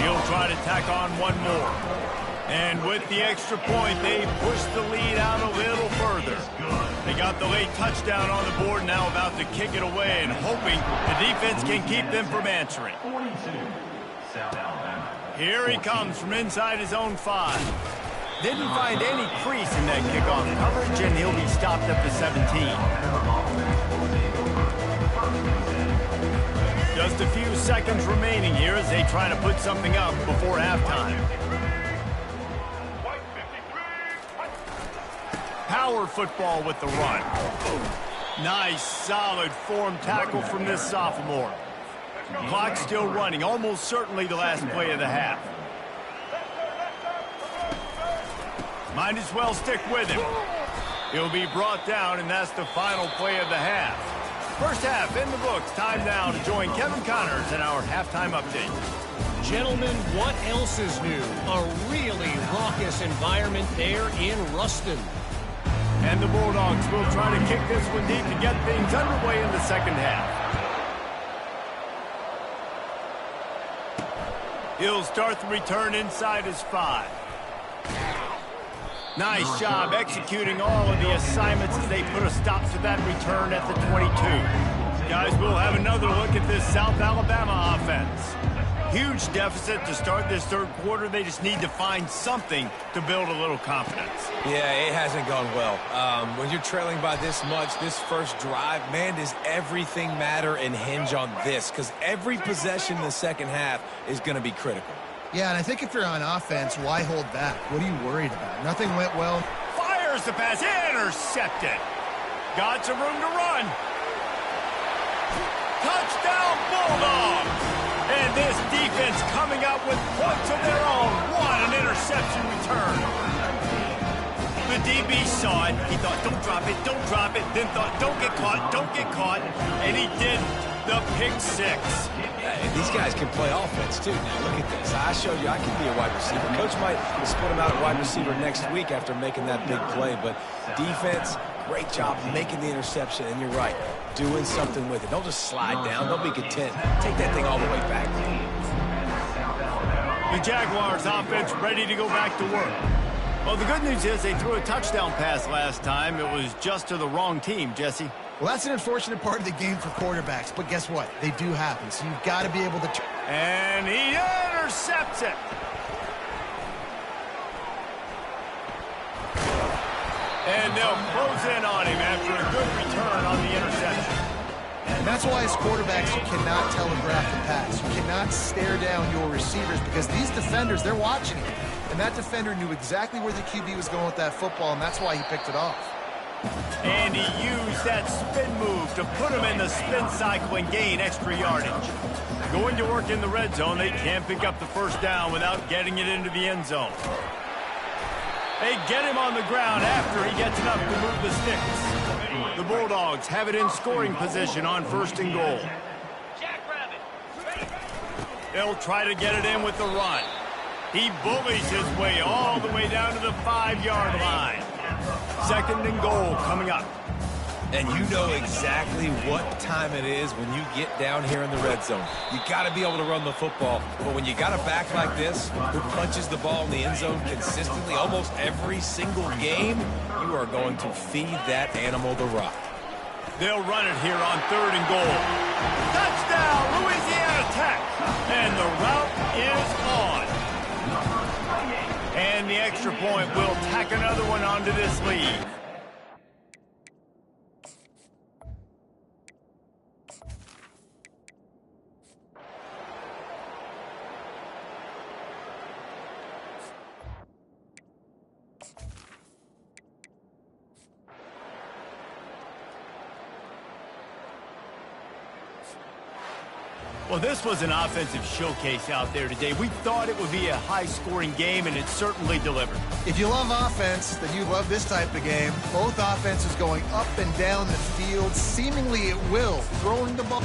He'll try to tack on one more. And with the extra point, they push the lead out a little further. They got the late touchdown on the board, now about to kick it away and hoping the defense can keep them from answering. 42, South Alabama. Here he comes from inside his own 5. Didn't find any crease in that kickoff coverage, and he'll be stopped at the 17. Just a few seconds remaining here as they try to put something up before halftime. Power football with the run. Nice, solid form tackle from this sophomore. Clock still running, almost certainly the last play of the half. Might as well stick with him. He'll be brought down, and that's the final play of the half. First half in the books. Time now to join Kevin Connors in our halftime update. Gentlemen, what else is new? A really raucous environment there in Ruston. And the Bulldogs will try to kick this one deep to get things underway in the second half. He'll start the return inside his 5. Nice job executing all of the assignments as they put a stop to that return at the 22. Guys, we'll have another look at this South Alabama offense. Huge deficit to start this third quarter. They just need to find something to build a little confidence. Yeah, it hasn't gone well. When you're trailing by this much, this first drive, man, does everything matter and hinge on this? Because every possession in the second half is going to be critical. Yeah, and I think if you're on offense, why hold back? What are you worried about? Nothing went well. Fires the pass, intercepted. Got some room to run. Touchdown, Bulldogs! And this defense coming out with points of their own. What an interception return. The DB saw it. He thought, don't drop it, don't drop it. Then thought, don't get caught, and he didn't. the pick six. Hey, these guys can play offense, too. Now, look at this. I showed you I can be a wide receiver. Coach might split him out at wide receiver next week after making that big play. But defense, great job making the interception. And you're right, doing something with it. Don't just slide down. Don't be content. Take that thing all the way back. The Jaguars offense ready to go back to work. Well, the good news is they threw a touchdown pass last time. It was just to the wrong team, Jesse. Well, that's an unfortunate part of the game for quarterbacks, but guess what? They do happen, so you've got to be able to... And he intercepts it. And they'll close in on him after a good return on the interception. And that's why as quarterbacks, you cannot telegraph the pass. You cannot stare down your receivers because these defenders, they're watching it. And that defender knew exactly where the QB was going with that football, and that's why he picked it off. And he used that spin move to put him in the spin cycle and gain extra yardage. Going to work in the red zone, they can't pick up the first down without getting it into the end zone. They get him on the ground after he gets enough to move the sticks. The Bulldogs have it in scoring position on 1st and goal. They'll try to get it in with the run. He bullies his way all the way down to the 5-yard line. 2nd and goal coming up. And you know exactly what time it is when you get down here in the red zone. You got to be able to run the football. But when you got a back like this who punches the ball in the end zone consistently almost every single game, you are going to feed that animal the rock. They'll run it here on 3rd and goal. Touchdown, Louisiana Tech. And the route is on. And the extra point will tack another one onto this lead. Well, this was an offensive showcase out there today. We thought it would be a high-scoring game, and it certainly delivered. If you love offense, then you love this type of game. Both offenses going up and down the field, seemingly at will, throwing the ball.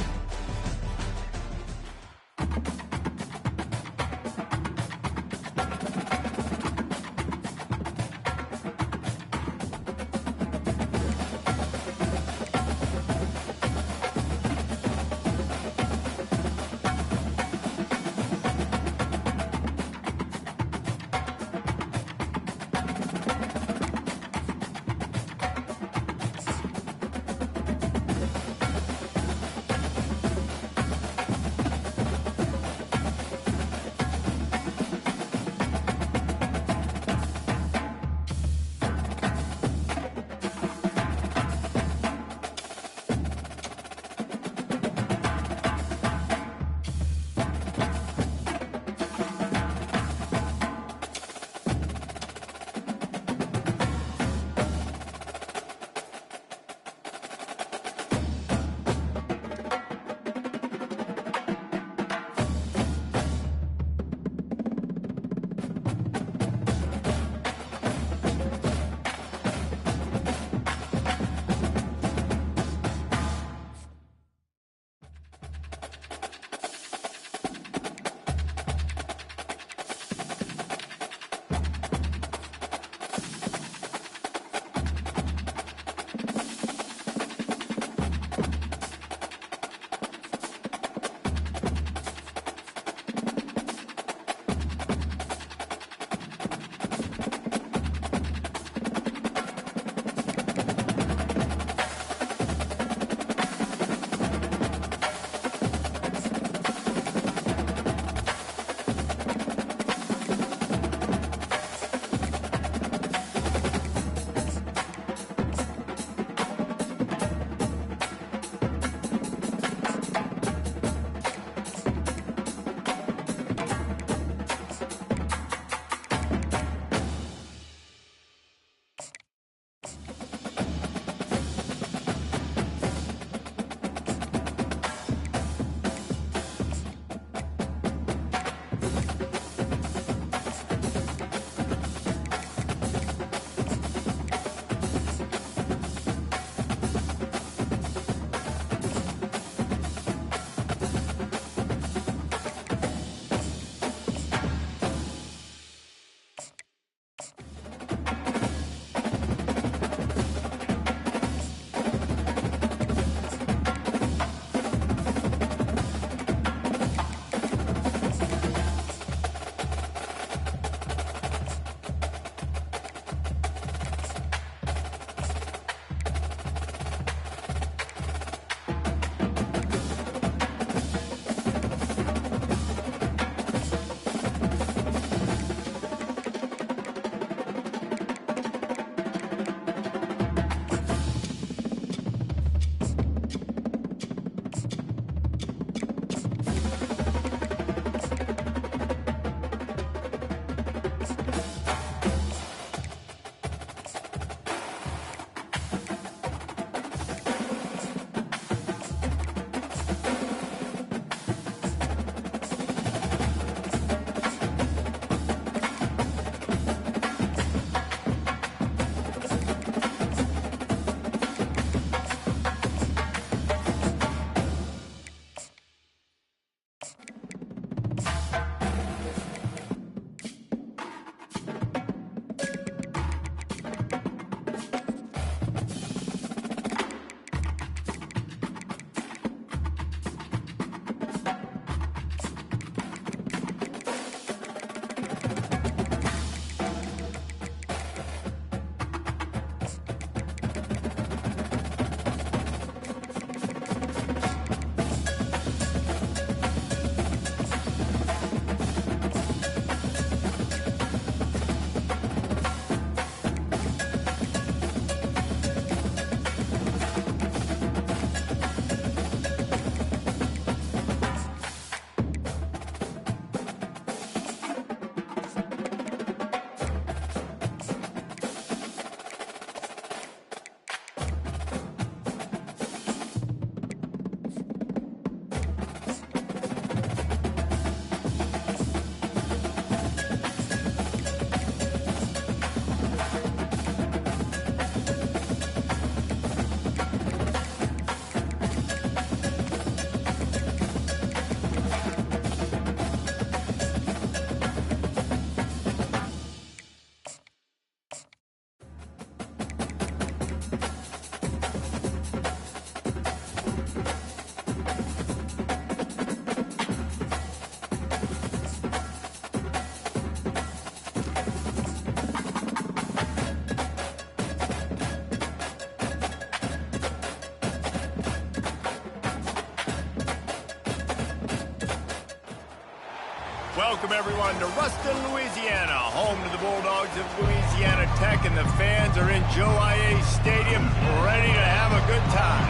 Welcome, everyone, to Ruston, Louisiana, home to the Bulldogs of Louisiana Tech, and the fans are in Joe IA Stadium ready to have a good time.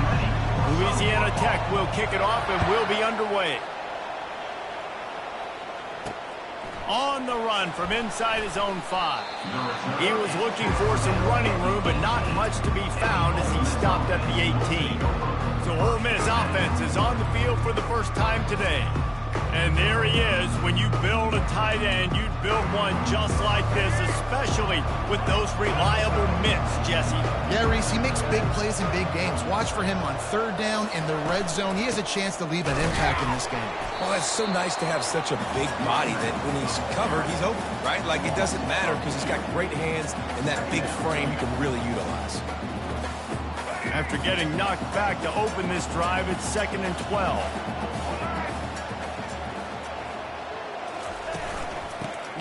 Louisiana Tech will kick it off and will be underway. On the run from inside his own 5. He was looking for some running room, but not much to be found as he stopped at the 18. So Ole Miss offense is on the field for the first time today. And there he is. When you build a tight end, you'd build one just like this, especially with those reliable mitts, Jesse. Yeah, Reese, he makes big plays in big games. Watch for him on third down in the red zone. He has a chance to leave an impact in this game. Well, it's so nice to have such a big body that when he's covered, he's open, right? Like, it doesn't matter because he's got great hands and that big frame you can really utilize. After getting knocked back to open this drive, it's 2nd and 12.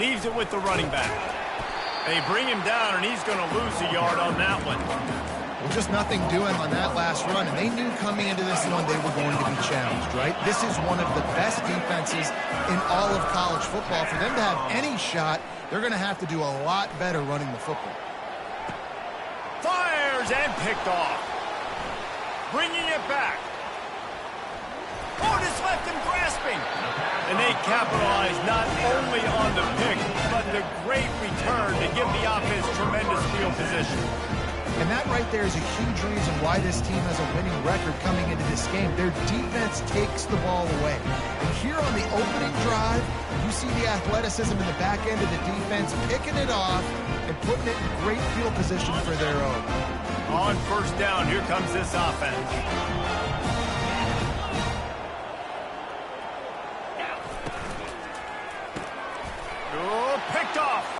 Leaves it with the running back. They bring him down, and he's going to lose a yard on that one. Well, just nothing doing on that last run, and they knew coming into this one they were going to be challenged, right? This is one of the best defenses in all of college football. For them to have any shot, they're going to have to do a lot better running the football. Fires and picked off. Bringing it back. Oh, just left him grasping. And they capitalize not only on the pick, but the great return to give the offense tremendous field position. And that right there is a huge reason why this team has a winning record coming into this game. Their defense takes the ball away. And here on the opening drive, you see the athleticism in the back end of the defense picking it off and putting it in great field position for their own. On first down, here comes this offense.